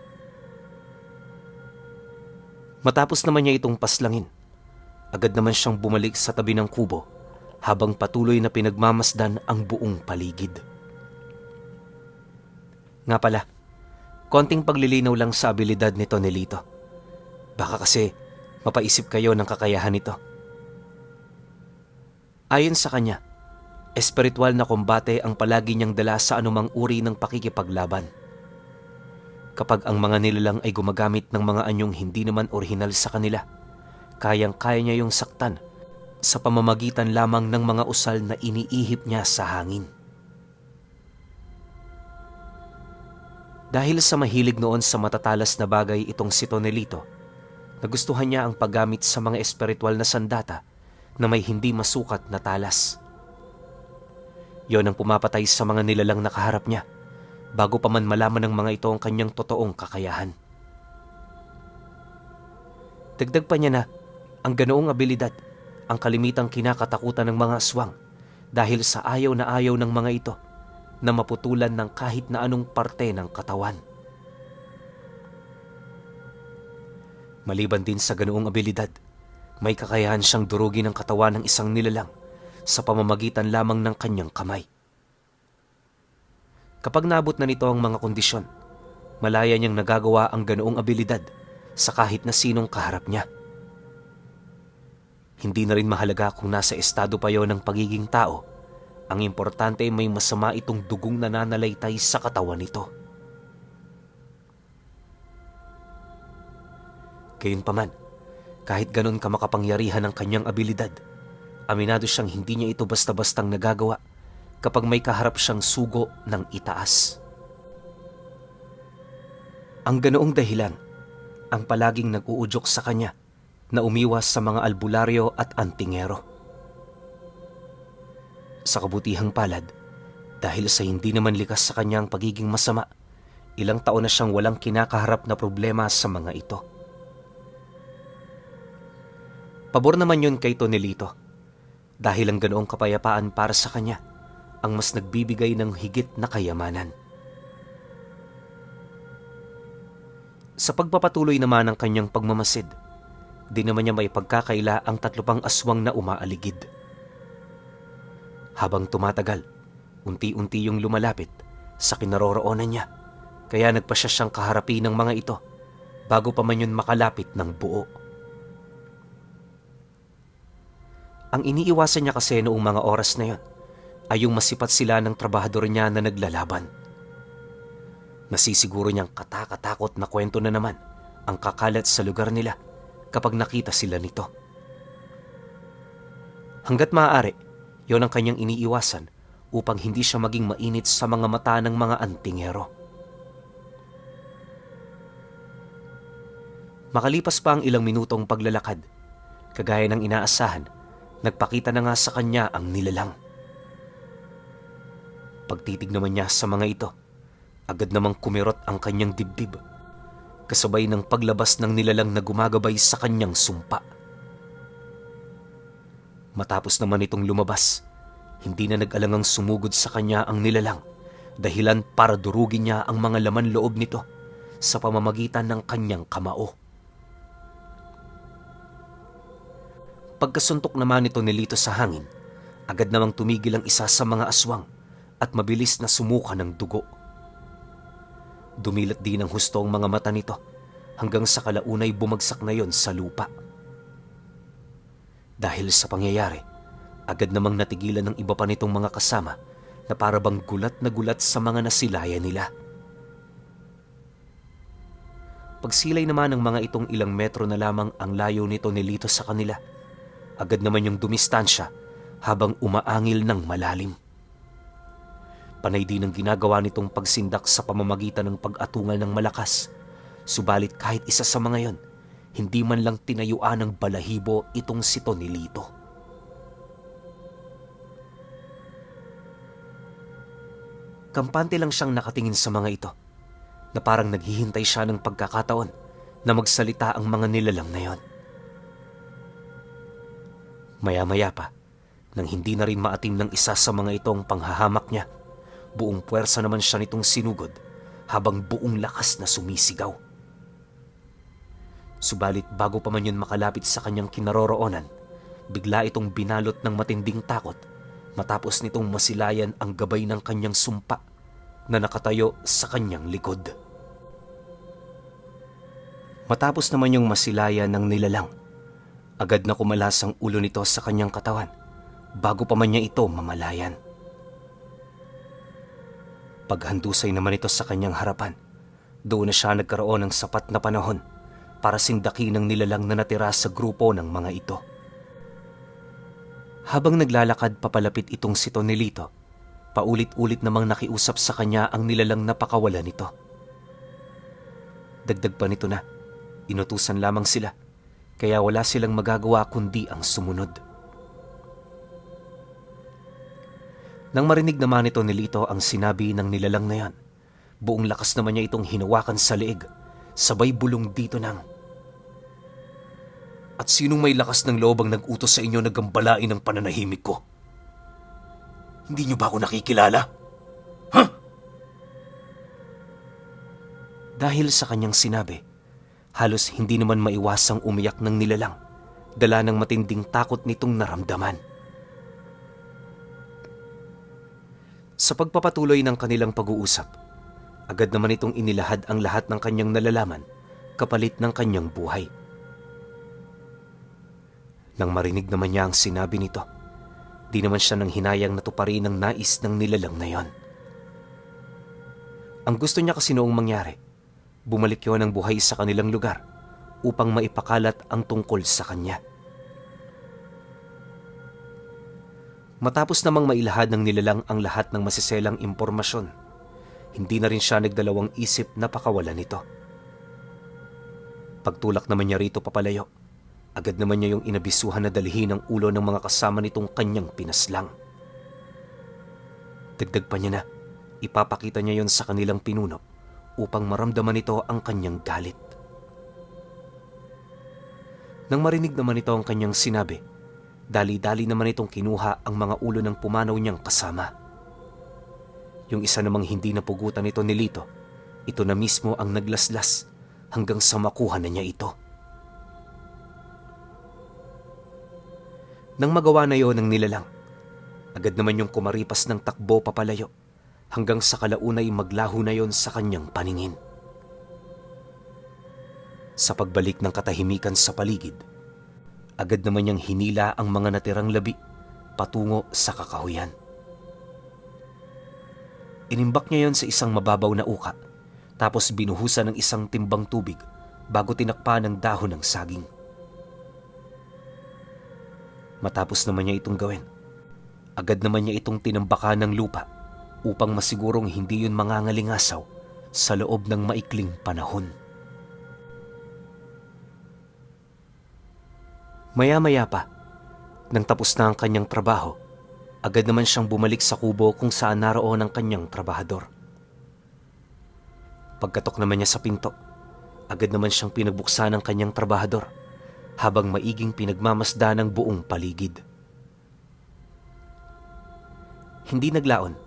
Matapos naman niya itong paslangin, agad naman siyang bumalik sa tabi ng kubo habang patuloy na pinagmamasdan ang buong paligid. Nga pala, konting paglilinaw lang sa abilidad nito ni Lito. Baka kasi mapaisip kayo ng kakayahan nito. Ayon sa kanya, Espiritual na kombate ang palagi niyang dala sa anumang uri ng pakikipaglaban. Kapag ang mga nilalang ay gumagamit ng mga anyong hindi naman orihinal sa kanila, kayang-kaya niya yung saktan sa pamamagitan lamang ng mga usal na iniihip niya sa hangin. Dahil sa mahilig noon sa matatalas na bagay itong si Tonelito, nagustuhan niya ang paggamit sa mga espiritual na sandata na may hindi masukat na talas. Yon ang pumapatay sa mga nilalang nakaharap niya bago pa man malaman ng mga ito ang kanyang totoong kakayahan. Dagdag pa niya na ang ganoong abilidad ang kalimitang kinakatakutan ng mga aswang dahil sa ayaw na ayaw ng mga ito na maputulan ng kahit na anong parte ng katawan. Maliban din sa ganoong abilidad, may kakayahan siyang durugin ang katawan ng isang nilalang sa pamamagitan lamang ng kanyang kamay. Kapag naabot na nito ang mga kondisyon, malaya niyang nagagawa ang ganoong abilidad sa kahit na sinong kaharap niya. Hindi na rin mahalaga kung nasa estado pa yon ng pagiging tao. Ang importante ay may masama itong dugong nananalaytay sa katawan nito. Gayunpaman, kahit ganon ka makapangyarihan ang kanyang abilidad, aminado siyang hindi niya ito basta-bastang nagagawa kapag may kaharap siyang sugo ng itaas. Ang ganoong dahilan ang palaging nag-uudyok sa kanya na umiwas sa mga albularyo at antingero. Sa kabutihang palad, dahil sa hindi naman likas sa kanyang pagiging masama, ilang taon na siyang walang kinakaharap na problema sa mga ito. Pabor naman yun kay Tonelito, dahil ang ganoong kapayapaan para sa kanya ang mas nagbibigay ng higit na kayamanan. Sa pagpapatuloy naman ng kanyang pagmamasid, di naman niya may pagkakaila ang 3 pang aswang na umaaligid. Habang tumatagal, unti-unti yung lumalapit sa kinaroroonan niya, kaya nagpasya siyang kaharapin ng mga ito bago pa man yun makalapit ng buo. Ang iniiwasan niya kasi noong mga oras na yon ay yung masipat sila ng trabahador niya na naglalaban. Nasisiguro niyang katakatakot na kwento na naman ang kakalat sa lugar nila kapag nakita sila nito. Hanggat maaari, yon ang kanyang iniiwasan upang hindi siya maging mainit sa mga mata ng mga antingero. Makalipas pa ang ilang minutong paglalakad, kagaya ng inaasahan, nagpakita na nga sa kanya ang nilalang. Pagtitig naman niya sa mga ito, agad namang kumirot ang kanyang dibdib, kasabay ng paglabas ng nilalang na gumagabay sa kanyang sumpa. Matapos naman itong lumabas, hindi na nag-alangang sumugod sa kanya ang nilalang, dahilan para durugin niya ang mga laman loob nito sa pamamagitan ng kanyang kamao. Pagkasuntok naman nito nilito sa hangin, agad namang tumigil ang isa sa mga aswang at mabilis na sumuka ng dugo. Dumilat din ang husto ang mga mata nito hanggang sa kalaunay bumagsak na yon sa lupa. Dahil sa pangyayari, agad namang natigilan ng iba pa nitong mga kasama na para bang gulat na gulat sa mga nasilayan nila. Pagsilay naman ng mga itong ilang metro na lamang ang layo nito nilito sa kanila, agad naman yung dumistansya habang umaangil ng malalim. Panay din ang ginagawa nitong pagsindak sa pamamagitan ng pag-atungal ng malakas, subalit kahit isa sa mga yon, hindi man lang tinayuan ng balahibo itong si Tonelito. Kampante lang siyang nakatingin sa mga ito, na parang naghihintay siya ng pagkakataon na magsalita ang mga nilalang na yon. Maya-maya pa, nang hindi na rin maatim ng isa sa mga itong panghahamak niya, buong puwersa naman siya nitong sinugod habang buong lakas na sumisigaw. Subalit bago pa man yun makalapit sa kanyang kinaroroonan, bigla itong binalot ng matinding takot matapos nitong masilayan ang gabay ng kanyang sumpa na nakatayo sa kanyang likod. Matapos naman yung masilayan ng nilalang, agad na kumalas ang ulo nito sa kanyang katawan bago pa man niya ito mamalayan. Paghandusay naman ito sa kanyang harapan, doon na siya nagkaroon ng sapat na panahon para sindakin ang nilalang na natira sa grupo ng mga ito. Habang naglalakad papalapit itong si Tonelito, paulit-ulit namang nakiusap sa kanya ang nilalang napakawalan nito. Dagdag pa nito na, inutusan lamang sila, kaya wala silang magagawa kundi ang sumunod. Nang marinig naman ni Tonelito ang sinabi ng nilalang na yan, buong lakas naman niya itong hinawakan sa leeg, sabay bulong dito ng, "At sinong may lakas ng loob ang nag-utos sa inyo na gambalain ang pananahimik ko? Hindi niyo ba ako nakikilala? Ha?" Dahil sa kanyang sinabi, halos hindi naman maiwasang umiyak ng nilalang, dala ng matinding takot nitong naramdaman. Sa pagpapatuloy ng kanilang pag-uusap, agad naman itong inilahad ang lahat ng kanyang nalalaman kapalit ng kanyang buhay. Nang marinig naman niya ang sinabi nito, di naman siya nang hinayang natuparin ang nais ng nilalang na yon. Ang gusto niya kasi noong mangyari, bumalik yon ang buhay sa kanilang lugar upang maipakalat ang tungkol sa kanya. Matapos namang mailahad ng nilalang ang lahat ng masiselang impormasyon, hindi na rin siya nagdalawang isip na pakawalan nito. Pagtulak naman niya rito papalayo, agad naman niya yung inabisuhan na dalhin ang ulo ng mga kasama nitong kanyang pinaslang. Dagdag pa niya na, ipapakita niya yon sa kanilang pinuno upang maramdaman nito ang kanyang galit. Nang marinig naman ito ang kanyang sinabi, dali-dali naman itong kinuha ang mga ulo ng pumanaw niyang kasama. Yung isa namang hindi napugutan nito ni Lito, ito na mismo ang naglaslas hanggang sa makuha na niya ito. Nang magawa na yon ng nilalang, agad naman yung kumaripas ng takbo papalayo hanggang sa kalaunay maglaho na yon sa kanyang paningin. Sa pagbalik ng katahimikan sa paligid, agad naman niyang hinila ang mga natirang labi patungo sa kakahuyan. Inimbak niya yon sa isang mababaw na uka, tapos binuhusan ng isang timbang tubig bago tinakpa ng dahon ng saging. Matapos naman niya itong gawin, agad naman niya itong tinambakan ng lupa upang masigurong hindi yun mangangalingasaw sa loob ng maikling panahon. Maya-maya pa, nang tapos na ang kanyang trabaho, agad naman siyang bumalik sa kubo kung saan naroon ang kanyang trabahador. Pagkatok naman niya sa pinto, agad naman siyang pinagbuksan ng kanyang trabahador habang maiging pinagmamasdan ng buong paligid. Hindi naglaon.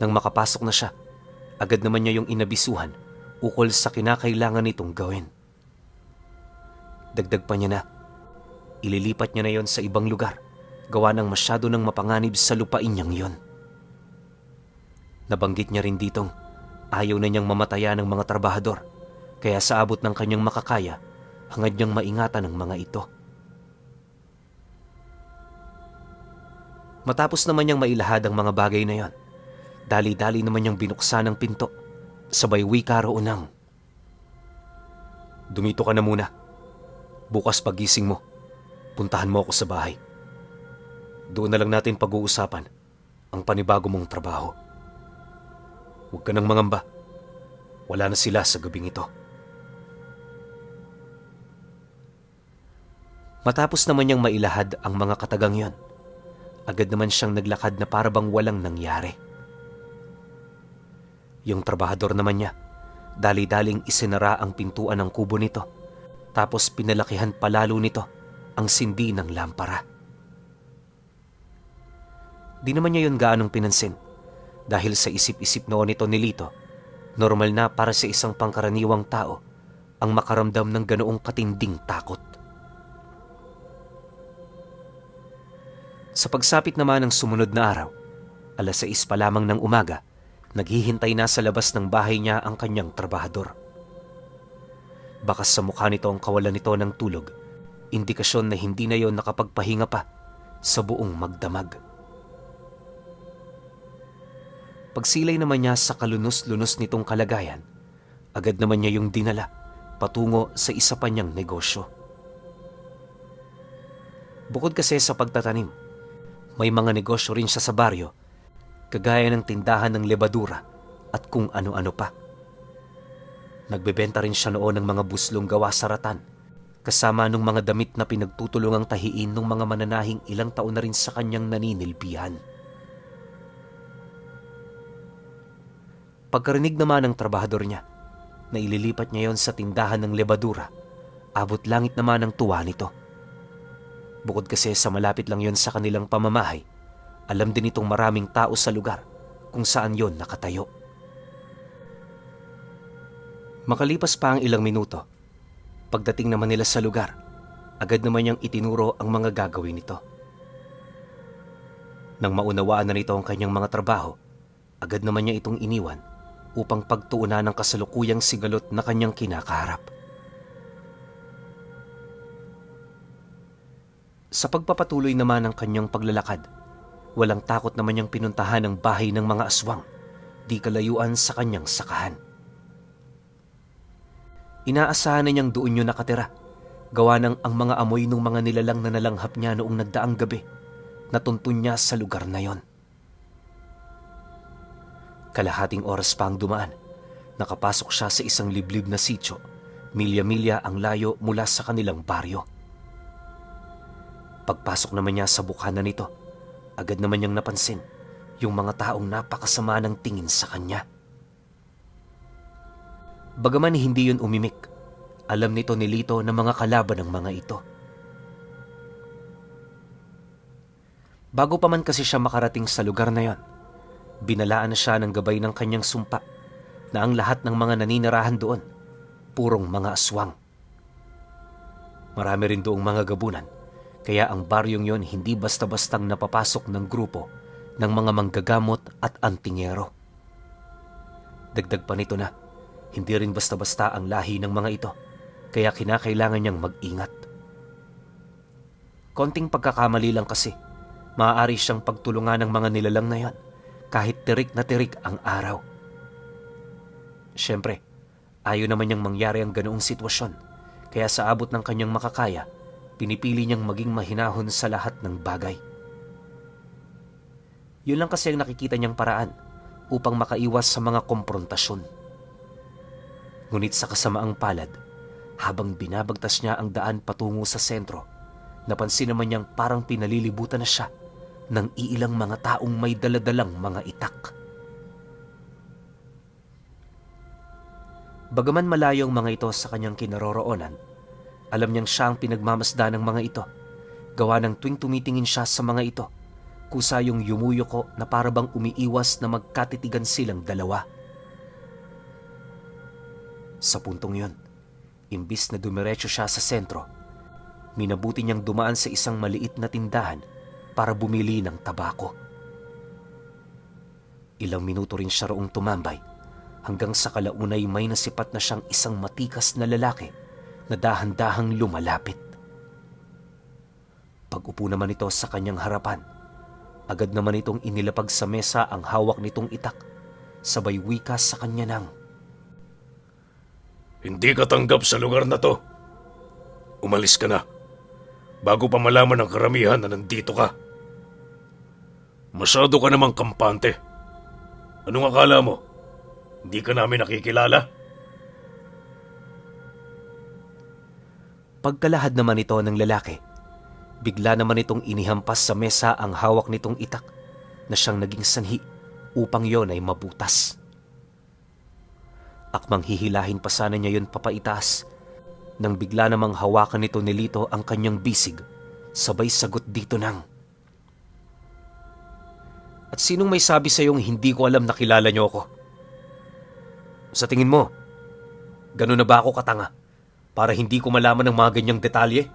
Nang makapasok na siya, agad naman niya yung inabisuhan ukol sa kinakailangan nitong gawin. Dagdag pa niya na, ililipat niya na yon sa ibang lugar, gawa ng masyado ng mapanganib sa lupain niyang yon. Nabanggit niya rin ditong ayaw na niyang mamatayan ng mga trabahador, kaya sa abot ng kanyang makakaya, hangad niyang maingatan ang mga ito. Matapos naman niyang mailahad ang mga bagay na yon, dali-dali naman niyang binuksan ang pinto, sabay wika roon ng, "Dumito ka na muna. Bukas pagising mo, puntahan mo ako sa bahay. Doon na lang natin pag-uusapan ang panibago mong trabaho. Huwag ka nang mangamba. Wala na sila sa gabing ito." Matapos naman niyang mailahad ang mga katagang yon, agad naman siyang naglakad na parabang walang nangyari. Yung trabahador naman niya, dali-daling isinara ang pintuan ng kubo nito, tapos pinalakihan palalo nito ang sindi ng lampara. Di naman niya yun gaanong pinansin dahil sa isip-isip noon nito ni Lito, normal na para sa isang pangkaraniwang tao ang makaramdam ng ganoong katinding takot. Sa pagsapit naman ng sumunod na araw, 6:00 pa lamang ng umaga, naghihintay na sa labas ng bahay niya ang kanyang trabahador. Bakas sa mukha nito ang kawalan nito ng tulog, indikasyon na hindi na yon nakapagpahinga pa sa buong magdamag. Pagsilay naman niya sa kalunos-lunos nitong kalagayan, agad naman niya yung dinala patungo sa isa pa niyang negosyo. Bukod kasi sa pagtatanim, may mga negosyo rin siya sa baryo, kagaya ng tindahan ng lebadura at kung ano-ano pa. Nagbebenta rin siya noon ng mga buslong gawa sa ratan, kasama ng mga damit na pinagtutulungang tahiin ng mga mananahing ilang taon na rin sa kanyang naninilbihan. Pagkarinig naman ng trabahador niya na ililipat niya yon sa tindahan ng lebadura, abot langit naman ang tuwa nito. Bukod kasi sa malapit lang yon sa kanilang pamamahay, alam din itong maraming tao sa lugar kung saan yon nakatayo. Makalipas pa ang ilang minuto, pagdating naman nila sa lugar, agad naman niyang itinuro ang mga gagawin nito. Nang maunawaan na nito ang kanyang mga trabaho, agad naman niya itong iniwan upang pagtuunan ng kasalukuyang sigalot na kanyang kinakaharap. Sa pagpapatuloy naman ng kanyang paglalakad, walang takot naman niyang pinuntahan ang bahay ng mga aswang, di kalayuan sa kanyang sakahan. Inaasahan na niyang doon yun nakatira, gawa ng ang mga amoy ng mga nilalang na nalanghap niya noong nagdaang gabi, natuntun niya sa lugar na yon. Kalahating oras pa ang dumaan, nakapasok siya sa isang liblib na sitio, milya-milya ang layo mula sa kanilang baryo. Pagpasok naman niya sa bukhanan nito, agad naman niyang napansin yung mga taong napakasama ng tingin sa kanya. Bagaman hindi yun umimik, alam nito ni Lito na mga kalaban ng mga ito. Bago pa man kasi siya makarating sa lugar na yon, binalaan na siya ng gabay ng kanyang sumpa na ang lahat ng mga naninirahan doon, purong mga aswang. Marami rin doong mga gabunan, kaya ang baryong yon hindi basta-bastang napapasok ng grupo ng mga manggagamot at antingero. Dagdag pa nito na, hindi rin basta-basta ang lahi ng mga ito, kaya kinakailangan niyang mag-ingat. Konting pagkakamali lang kasi, maaari siyang pagtulungan ng mga nilalang na yan, kahit tirik na tirik ang araw. Siyempre, ayaw naman niyang mangyari ang ganoong sitwasyon, kaya sa abot ng kanyang makakaya, pinipili niyang maging mahinahon sa lahat ng bagay. Yun lang kasi ang nakikita niyang paraan upang makaiwas sa mga komprontasyon. Ngunit sa kasamaang palad, habang binabagtas niya ang daan patungo sa sentro, napansin naman niyang parang pinalilibutan na siya ng iilang mga taong may daladalang mga itak. Bagaman malayo ang mga ito sa kanyang kinaroroonan, alam niyang siya ang pinagmamasdan ng mga ito, gawa ng tuwing tumitingin siya sa mga ito, kusa yung yumuyoko na parabang umiiwas na magkatitigan silang dalawa. Sa puntong yun, imbis na dumiretso siya sa sentro, minabuti niyang dumaan sa isang maliit na tindahan para bumili ng tabako. Ilang minuto rin siya roong tumambay hanggang sa kalaunay may nasipat na siyang isang matikas na lalaki na dahan-dahang lumalapit. Pag-upo naman ito sa kanyang harapan, agad naman itong inilapag sa mesa ang hawak nitong itak, sabay wika sa kanya ng, "Hindi ka tanggap sa lugar na to. Umalis ka na, bago pa malaman ng karamihan na nandito ka. Masyado ka namang kampante. Anong akala mo? Hindi ka namin nakikilala?" Pagkalahad naman ito ng lalaki, bigla naman itong inihampas sa mesa ang hawak nitong itak na siyang naging sanhi upang yon ay mabutas. Akmang hihilahin pa sana niya yun papaitaas nang bigla namang hawakan nito ni Lito ang kanyang bisig, sabay sagot dito ng, "At sinong may sabi sa iyong hindi ko alam na kilala niyo ako? Sa tingin mo, gano'n na ba ako katanga para hindi ko malaman ng mga ganyang detalye?"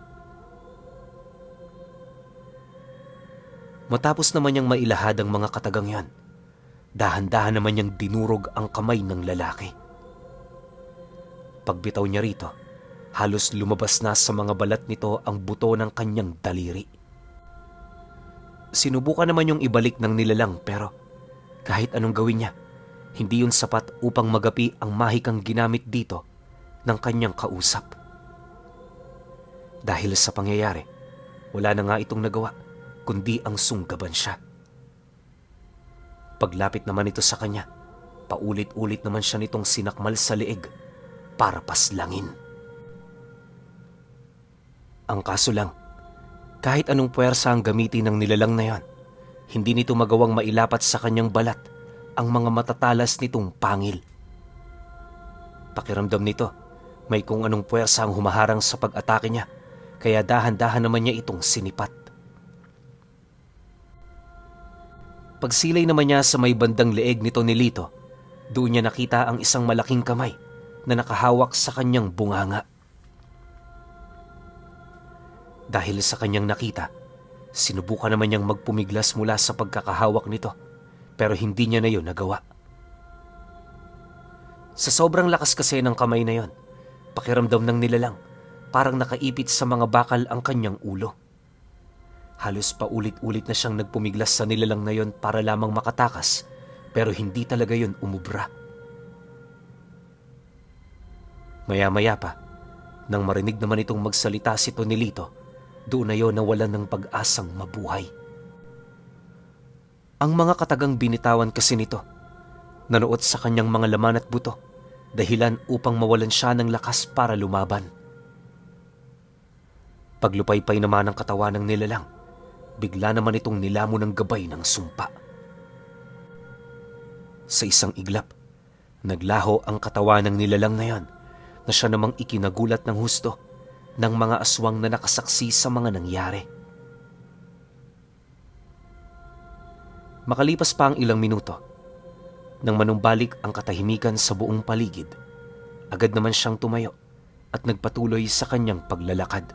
Matapos naman niyang mailahad ang mga katagang yan, dahan-dahan naman niyang dinurog ang kamay ng lalaki. Pagbitaw niya rito, halos lumabas na sa mga balat nito ang buto ng kanyang daliri. Sinubukan naman yung ibalik ng nilalang pero Kahit anong gawin niya, hindi yun sapat upang magapi ang mahikang ginamit dito ng kanyang kausap. Dahil sa pangyayari, wala na nga itong nagawa kundi ang sunggaban siya. Paglapit naman ito sa kanya, paulit-ulit naman siya nitong sinakmal sa leeg para paslangin. Ang kaso lang, kahit anong puwersa ang gamitin ng nilalang na yon, hindi nito magawang mailapat sa kanyang balat ang mga matatalas nitong pangil. Pakiramdam nito, may kung anong puwersa ang humaharang sa pag-atake niya, kaya dahan-dahan naman niya itong sinipat. Pagsilay naman niya sa may bandang leeg nito ni Lito, doon niya nakita ang isang malaking kamay na nakahawak sa kanyang bunganga. Dahil sa kanyang nakita, sinubukan naman niyang magpumiglas mula sa pagkakahawak nito, pero hindi niya na yun nagawa. Sa sobrang lakas kasi ng kamay na yon, pakiramdam ng nilalang, parang nakaipit sa mga bakal ang kanyang ulo. Halos paulit-ulit na siyang nagpumiglas sa nilalang na yon para lamang makatakas, pero hindi talaga yon umubra. Maya-maya pa, nang marinig naman itong magsalita si Tonelito, doon na yon nawalan ng pag-asang mabuhay. Ang mga katagang binitawan kasi nito, nanuot sa kanyang mga laman at buto, dahilan upang mawalan siya ng lakas para lumaban. Paglupaypay naman ng katawan ng nilalang, bigla naman itong nilamon ng gabay ng sumpa. Sa isang iglap, naglaho ang katawan ng nilalang na yon na siya namang ikinagulat ng husto ng mga aswang na nakasaksi sa mga nangyari. Makalipas pa ang ilang minuto, nang manumbalik ang katahimikan sa buong paligid, agad naman siyang tumayo at nagpatuloy sa kanyang paglalakad.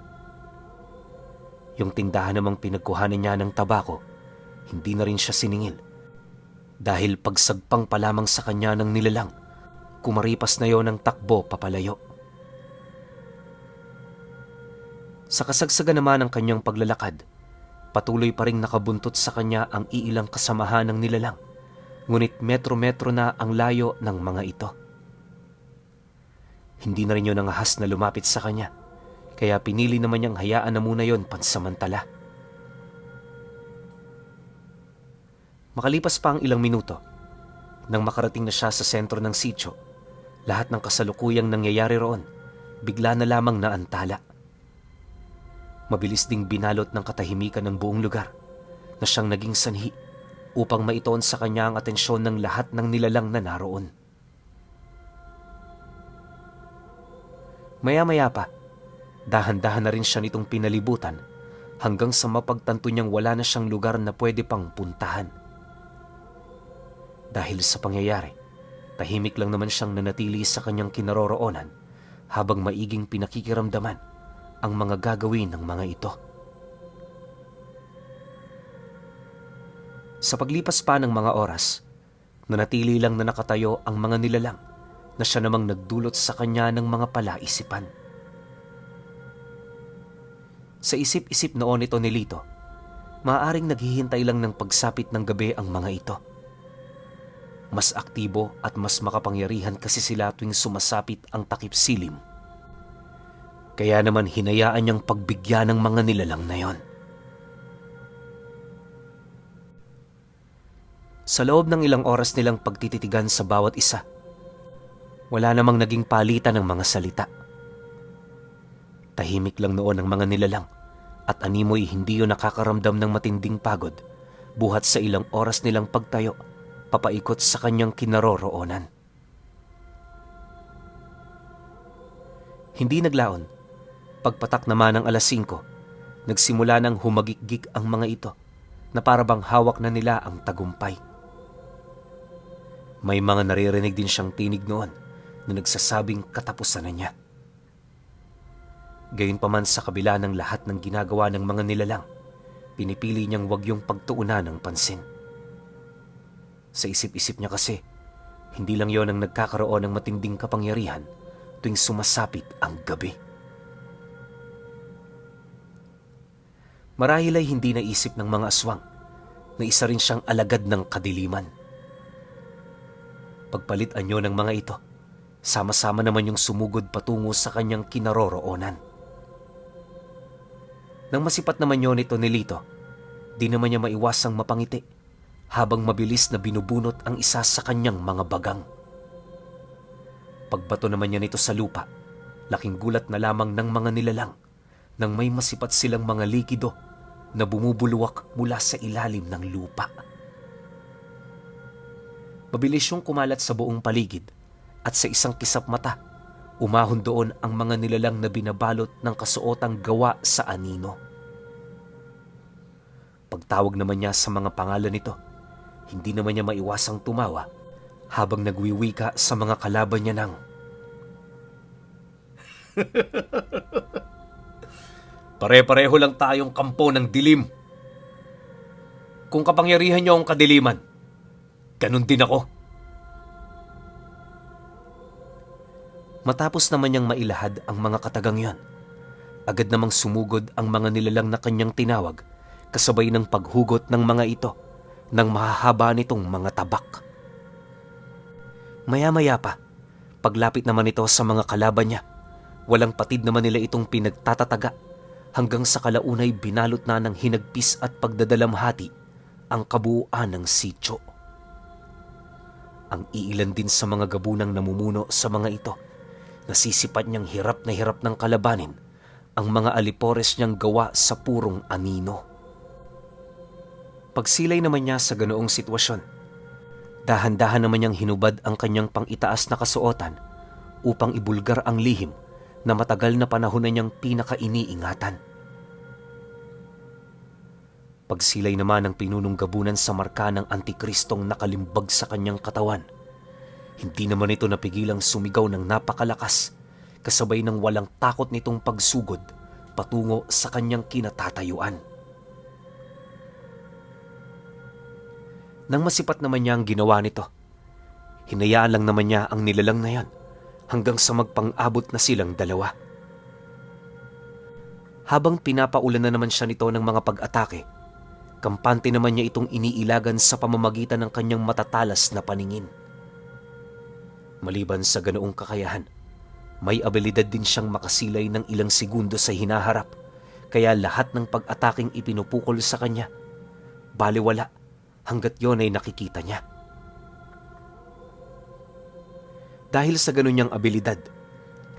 Yung tindahan namang pinagkuhanan niya ng tabako, hindi na rin siya siningil. Dahil pagsagpang pa lamang sa kanya ng nilalang, kumaripas na yon ng takbo papalayo. Sa kasagsagan naman ng kanyang paglalakad, patuloy pa rin nakabuntot sa kanya ang iilang kasamahan ng nilalang, ngunit metro-metro na ang layo ng mga ito. Hindi na rin yun ang ahas na lumapit sa kanya, kaya pinili naman niyang hayaan na muna yon pansamantala. Makalipas pa ang ilang minuto, nang makarating na siya sa sentro ng sitio, lahat ng kasalukuyang nangyayari roon, bigla na lamang naantala. Mabilis ding binalot ng katahimikan ng buong lugar na siyang naging sanhi upang maitoon sa kanya ang atensyon ng lahat ng nilalang na naroon. Maya-maya pa, dahan-dahan na rin siya nitong pinalibutan hanggang sa mapagtanto niyang wala na siyang lugar na pwede pang puntahan. Dahil sa pangyayari, tahimik lang naman siyang nanatili sa kanyang kinaroroonan habang maiging pinakikiramdaman ang mga gagawin ng mga ito. Sa paglipas pa ng mga oras, nanatili lang na nakatayo ang mga nilalang na siya namang nagdulot sa kanya ng mga palaisipan. Sa isip-isip noon ito ni Lito, maaaring naghihintay lang ng pagsapit ng gabi ang mga ito. Mas aktibo at mas makapangyarihan kasi sila tuwing sumasapit ang takip silim. Kaya naman hinayaan niyang pagbigyan ng mga nilalang na yon. Sa loob ng ilang oras nilang pagtititigan sa bawat isa, wala namang naging palitan ng mga salita. Tahimik lang noon ang mga nilalang at animoy hindi yun nakakaramdam ng matinding pagod buhat sa ilang oras nilang pagtayo papaikot sa kanyang kinaroroonan. Hindi naglaon. Pagpatak naman ng alas 5, nagsimula nang humagikgik ang mga ito na parabang hawak na nila ang tagumpay. May mga naririnig din siyang tinig noon na nagsasabing katapusan na niya. Gayunpaman sa kabila ng lahat ng ginagawa ng mga nilalang, pinipili niyang wag yung pagtuunan ng pansin. Sa isip-isip niya kasi, hindi lang yon ang nagkakaroon ng matinding kapangyarihan tuwing sumasapit ang gabi. Marahil ay hindi naisip ng mga aswang na isa rin siyang alagad ng kadiliman. Pagpalit anyo ng mga ito, sama-sama naman yung sumugod patungo sa kanyang kinaroroonan. Nang masipat naman yun ito ni Lito, di naman niya maiwasang mapangiti habang mabilis na binubunot ang isa sa kanyang mga bagang. Pagbato naman niya nito sa lupa, laking gulat na lamang ng mga nilalang nang may masipat silang mga likido na bumubulwak mula sa ilalim ng lupa. Mabilis yung kumalat sa buong paligid at sa isang kisap mata, umahon doon ang mga nilalang na binabalot ng kasuotang gawa sa anino. Pagtawag naman niya sa mga pangalan nito, hindi naman niya maiwasang tumawa habang nagwiwika sa mga kalaban niya ng pare-pareho lang tayong kampo ng dilim. Kung kapangyarihan niyo ang kadiliman, ganun din ako. Matapos naman niyang mailahad ang mga katagang yon, agad namang sumugod ang mga nilalang na kanyang tinawag kasabay ng paghugot ng mga ito ng mahahaba nitong mga tabak. Maya-maya pa, paglapit naman ito sa mga kalaban niya, walang patid naman nila itong pinagtatataga hanggang sa kalaunay binalot na ng hinagpis at pagdadalamhati ang kabuuan ng sityo. Ang iilan din sa mga gabunang namumuno sa mga ito, nasisipat niyang hirap na hirap ng kalabanin ang mga alipores niyang gawa sa purong anino. Pagsilay naman niya sa ganoong sitwasyon, dahan-dahan naman niyang hinubad ang kanyang pang-itaas na kasuotan upang ibulgar ang lihim na matagal na panahon na niyang pinaka-iniingatan. Pagsilay naman ng pinunong gabunan sa marka ng Antikristong nakalimbag sa kanyang katawan, hindi naman ito napigilang sumigaw ng napakalakas kasabay ng walang takot nitong pagsugod patungo sa kanyang kinatatayuan. Nang masipat naman niya ang ginawa nito, hinayaan lang naman niya ang nilalang na yan hanggang sa magpang-abot na silang dalawa. Habang pinapaulan na naman siya nito ng mga pag-atake, kampante naman niya itong iniilagan sa pamamagitan ng kanyang matatalas na paningin. Maliban sa ganoong kakayahan, may abilidad din siyang makasilay ng ilang segundo sa hinaharap, kaya lahat ng pag-ataking ipinupukol sa kanya, baliwala hanggat yon ay nakikita niya. Dahil sa ganun niyang abilidad,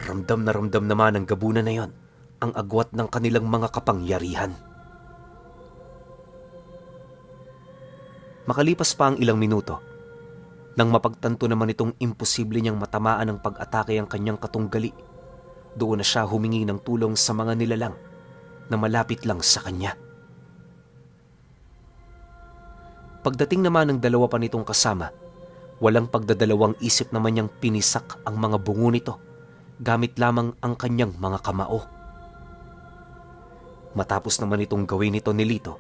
ramdam naman ng gabunan na yon ang agwat ng kanilang mga kapangyarihan. Makalipas pa ang ilang minuto, nang mapagtanto naman itong imposible niyang matamaan ng pag-atake ang kanyang katunggali, doon na siya humingi ng tulong sa mga nilalang na malapit lang sa kanya. Pagdating naman ng dalawa pa nitong kasama, walang pagdadalawang isip naman niyang pinisak ang mga bungo nito gamit lamang ang kanyang mga kamao. Matapos naman itong gawin nito ni Lito,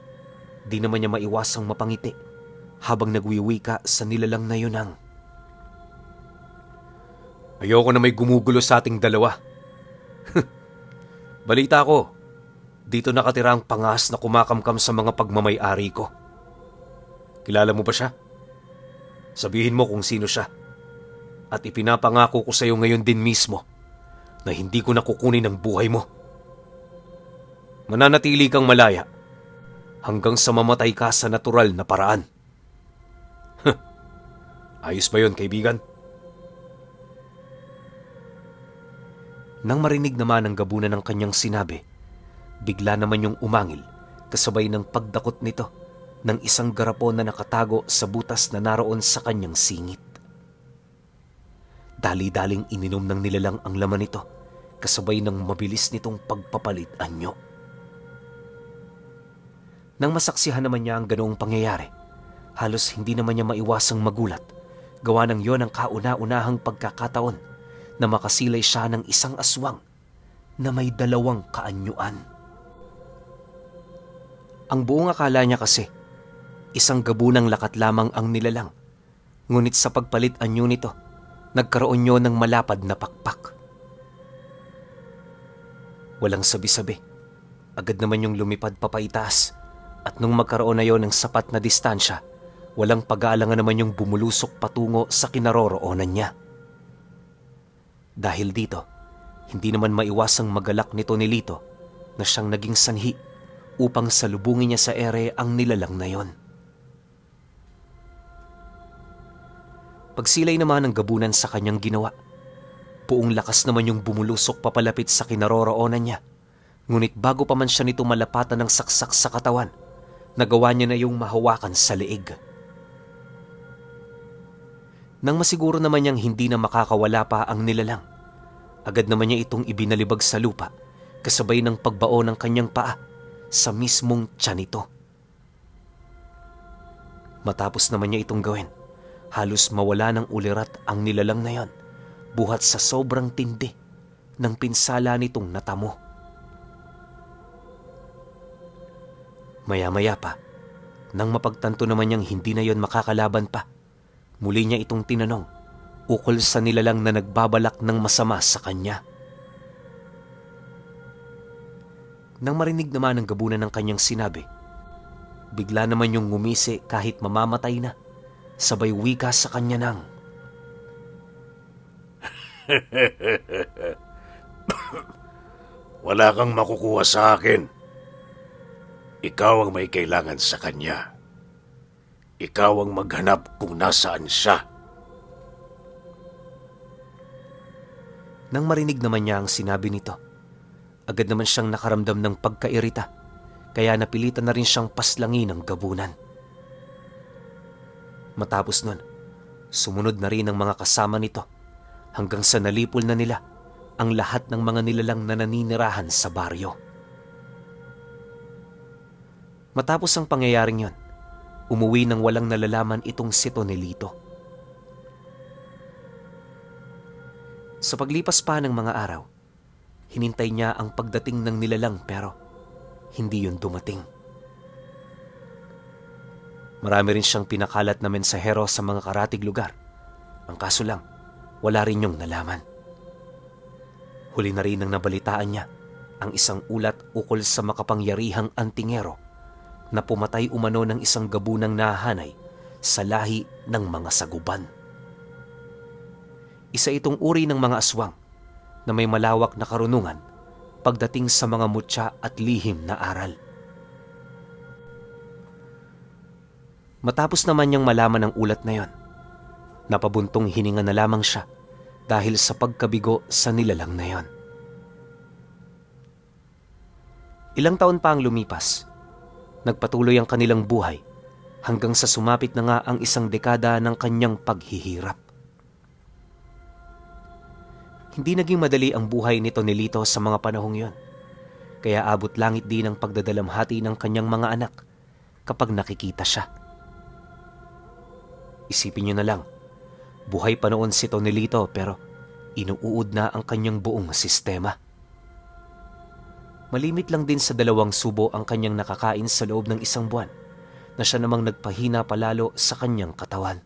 di naman niya maiwasang mapangiti habang nagwiwika sa nilalang na yun ang ayoko na may gumugulo sa ating dalawa. Balita ko, dito nakatira ang pangas na kumakamkam sa mga pagmamay-ari ko. Kilala mo ba siya? Sabihin mo kung sino siya. At ipinapangako ko sa iyo ngayon din mismo na hindi ko nakukunin ang buhay mo. Mananatili kang malaya hanggang sa mamatay ka sa natural na paraan. Ayos ba yun, kaibigan? Nang marinig naman ang gabunan ng kanyang sinabi, bigla naman yung umangil kasabay ng pagdakot nito ng isang garapon na nakatago sa butas na naroon sa kanyang singit. Dali-daling ininom ng nilalang ang laman nito kasabay ng mabilis nitong pagpapalit anyo. Nang masaksihan naman niya ang ganoong pangyayari, halos hindi naman niya maiwasang magulat, gawa ng yon ang kauna-unahang pagkakataon na makasilay siya ng isang aswang na may 2 kaanyuan. Ang buong akala niya kasi, isang gabunang lakat lamang ang nilalang, ngunit sa pagpalit anyo nito, nagkaroon nyo ng malapad na pakpak. Walang sabi-sabi, agad naman yung lumipad papaitaas at nung magkaroon na yon ng sapat na distansya, walang pag-aalangan naman yung bumulusok patungo sa kinaroroonan niya. Dahil dito, hindi naman maiwasang magalak ni Tonelito na siyang naging sanhi upang salubungin niya sa ere ang nilalang na yon. Pagsilay naman ng gabunan sa kanyang ginawa, buong lakas naman yung bumulusok papalapit sa kinaroroonan niya. Ngunit bago pa man siya nito malapatan ng saksak sa katawan, nagawa niya na yung mahawakan sa leeg. Nang masiguro naman niyang hindi na makakawala pa ang nilalang, agad naman niya itong ibinalibag sa lupa kasabay ng pagbao ng kanyang paa sa mismong tiyan nito. Matapos naman niya itong gawin, halos mawala ng ulirat ang nilalang na yon buhat sa sobrang tindi ng pinsala nitong natamo. Maya-maya pa, nang mapagtanto naman niyang hindi na yon makakalaban pa, muli niya itong tinanong ukol sa nilalang na nagbabalak ng masama sa kanya. Nang marinig naman ang gabunan ng kanyang sinabi, bigla naman yung ngumisi kahit mamamatay na, sabay wika sa kanya ng, Wala kang makukuha sa akin. Ikaw ang may kailangan sa kanya. Ikaw ang maghanap kung nasaan siya. Nang marinig naman niya ang sinabi nito, agad naman siyang nakaramdam ng pagkairita, kaya napilitan na rin siyang paslangin ng gabunan. Matapos nun, sumunod na rin ang mga kasama nito hanggang sa nalipol na nila ang lahat ng mga nilalang na naninirahan sa baryo. Matapos ang pangyayaring yon, umuwi ng walang nalalaman itong si Tonelito. Sa paglipas pa ng mga araw, hinintay niya ang pagdating ng nilalang pero hindi yun dumating. Marami rin siyang pinakalat na mensahero sa mga karatig lugar. Ang kaso lang, wala rin yung nalaman. Huli na rin ang nabalitaan niya ang isang ulat ukol sa makapangyarihang antingero na pumatay umano ng isang gabunang nahanay sa lahi ng mga saguban. Isa itong uri ng mga aswang na may malawak na karunungan pagdating sa mga mutya at lihim na aral. Matapos naman niyang malaman ang ulat na yon, napabuntong hininga na lamang siya dahil sa pagkabigo sa nilalang na yon. Ilang taon pa ang lumipas, nagpatuloy ang kanilang buhay hanggang sa sumapit na nga ang isang dekada ng kanyang paghihirap. Hindi naging madali ang buhay ni Tonelito sa mga panahong yon, kaya abot langit din ang pagdadalamhati ng kanyang mga anak kapag nakikita siya. Isipin niyo na lang, buhay pa noon si Tonelito pero inuud na ang kanyang buong sistema. Malimit lang din sa 2 subo ang kanyang nakakain sa loob ng 1 buwan na siya namang nagpahina palalo sa kanyang katawan.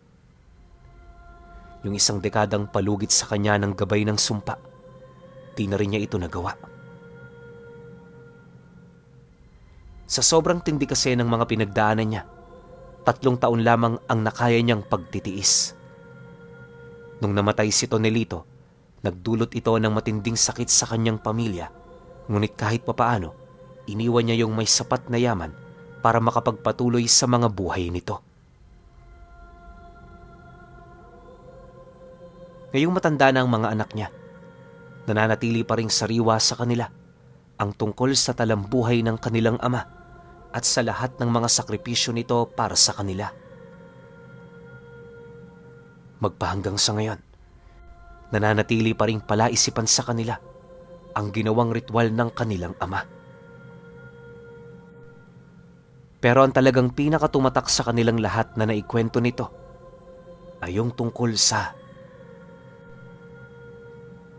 Yung 1 dekadang palugit sa kanya ng gabay ng sumpa, di na rin niya ito nagawa. Sa sobrang tindi kasi ng mga pinagdaanan niya, 3 taon lamang ang nakaya niyang pagtitiis. Nung namatay si Tonelito, nagdulot ito ng matinding sakit sa kanyang pamilya, ngunit kahit papaano, iniwan niya yung may sapat na yaman para makapagpatuloy sa mga buhay nito. Ngayong matanda na ang mga anak niya, nananatili pa ring sariwa sa kanila ang tungkol sa talambuhay ng kanilang ama at sa lahat ng mga sakripisyo nito para sa kanila. Magpahanggang sa ngayon, nananatili pa ring palaisipan sa kanila ang ginawang ritual ng kanilang ama. Pero ang talagang pinakatumatak sa kanilang lahat na naikwento nito ay yung tungkol sa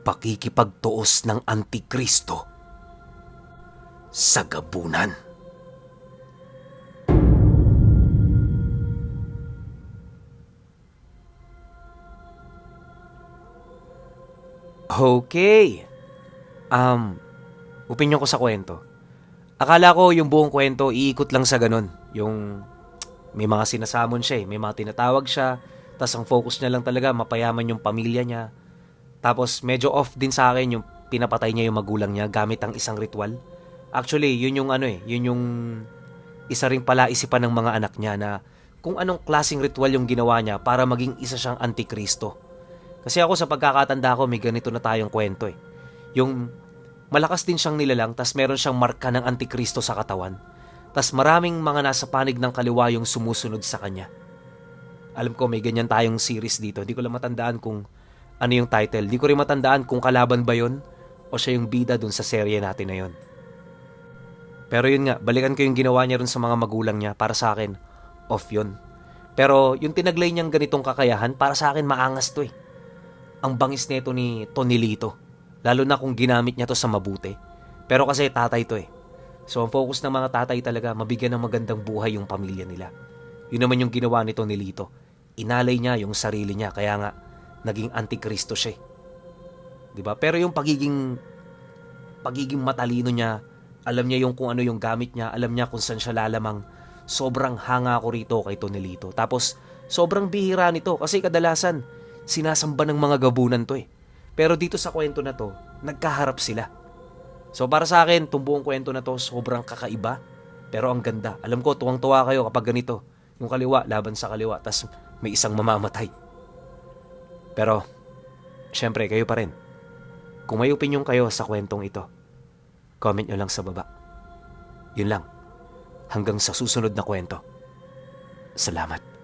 pakikipagtuos ng Antikristo sa gabunan. Okay. Opinyon ko sa kwento. Akala ko yung buong kwento iikot lang sa ganun. Yung may mga sinasamon siya may mga tinatawag siya, tas ang focus niya lang talaga mapayaman yung pamilya niya. Tapos medyo off din sa akin yung pinapatay niya yung magulang niya gamit ang isang ritual. Actually, yun yung yun yung isa ring palaisipan ng mga anak niya na kung anong klaseng ritual yung ginawa niya para maging isa siyang antikristo. Kasi ako sa pagkakatanda ko may ganito na tayong kwento Yung malakas din siyang nilalang tas meron siyang marka ng antikristo sa katawan. Tas maraming mga nasa panig ng kaliwa yung sumusunod sa kanya. Alam ko may ganyan tayong series dito. Di ko lang matandaan kung ano yung title. Di ko rin matandaan kung kalaban ba yun o siya yung bida dun sa serye natin na yun. Pero yun nga, balikan ko yung ginawa niya rin sa mga magulang niya. Para sa akin, off yun. Pero yung tinaglay niyang ganitong kakayahan, para sa akin maangas to Ang bangis nito ni Tonilito. Lalo na kung ginamit niya to sa mabuti. Pero kasi tatay to So ang focus ng mga tatay talaga, mabigyan ng magandang buhay yung pamilya nila. Yun naman yung ginawa ni Tonilito. Inalay niya yung sarili niya, kaya nga naging antikristo siya. 'Di ba? Pero yung pagiging matalino niya, alam niya yung kung ano yung gamit niya, alam niya kung saan siya lalamang. Sobrang hanga ko rito kay Tonilito. Tapos sobrang bihira nito kasi kadalasan sinasamba ng mga gabunan to Pero dito sa kwento na to, nagkaharap sila. So para sa akin, itong buong kwento na to sobrang kakaiba, pero ang ganda. Alam ko, tuwang-tuwa kayo kapag ganito. Yung kaliwa, laban sa kaliwa, tas may isang mamamatay. Pero, syempre, kayo pa rin. Kung may opinion kayo sa kwentong ito, comment nyo lang sa baba. Yun lang. Hanggang sa susunod na kwento. Salamat.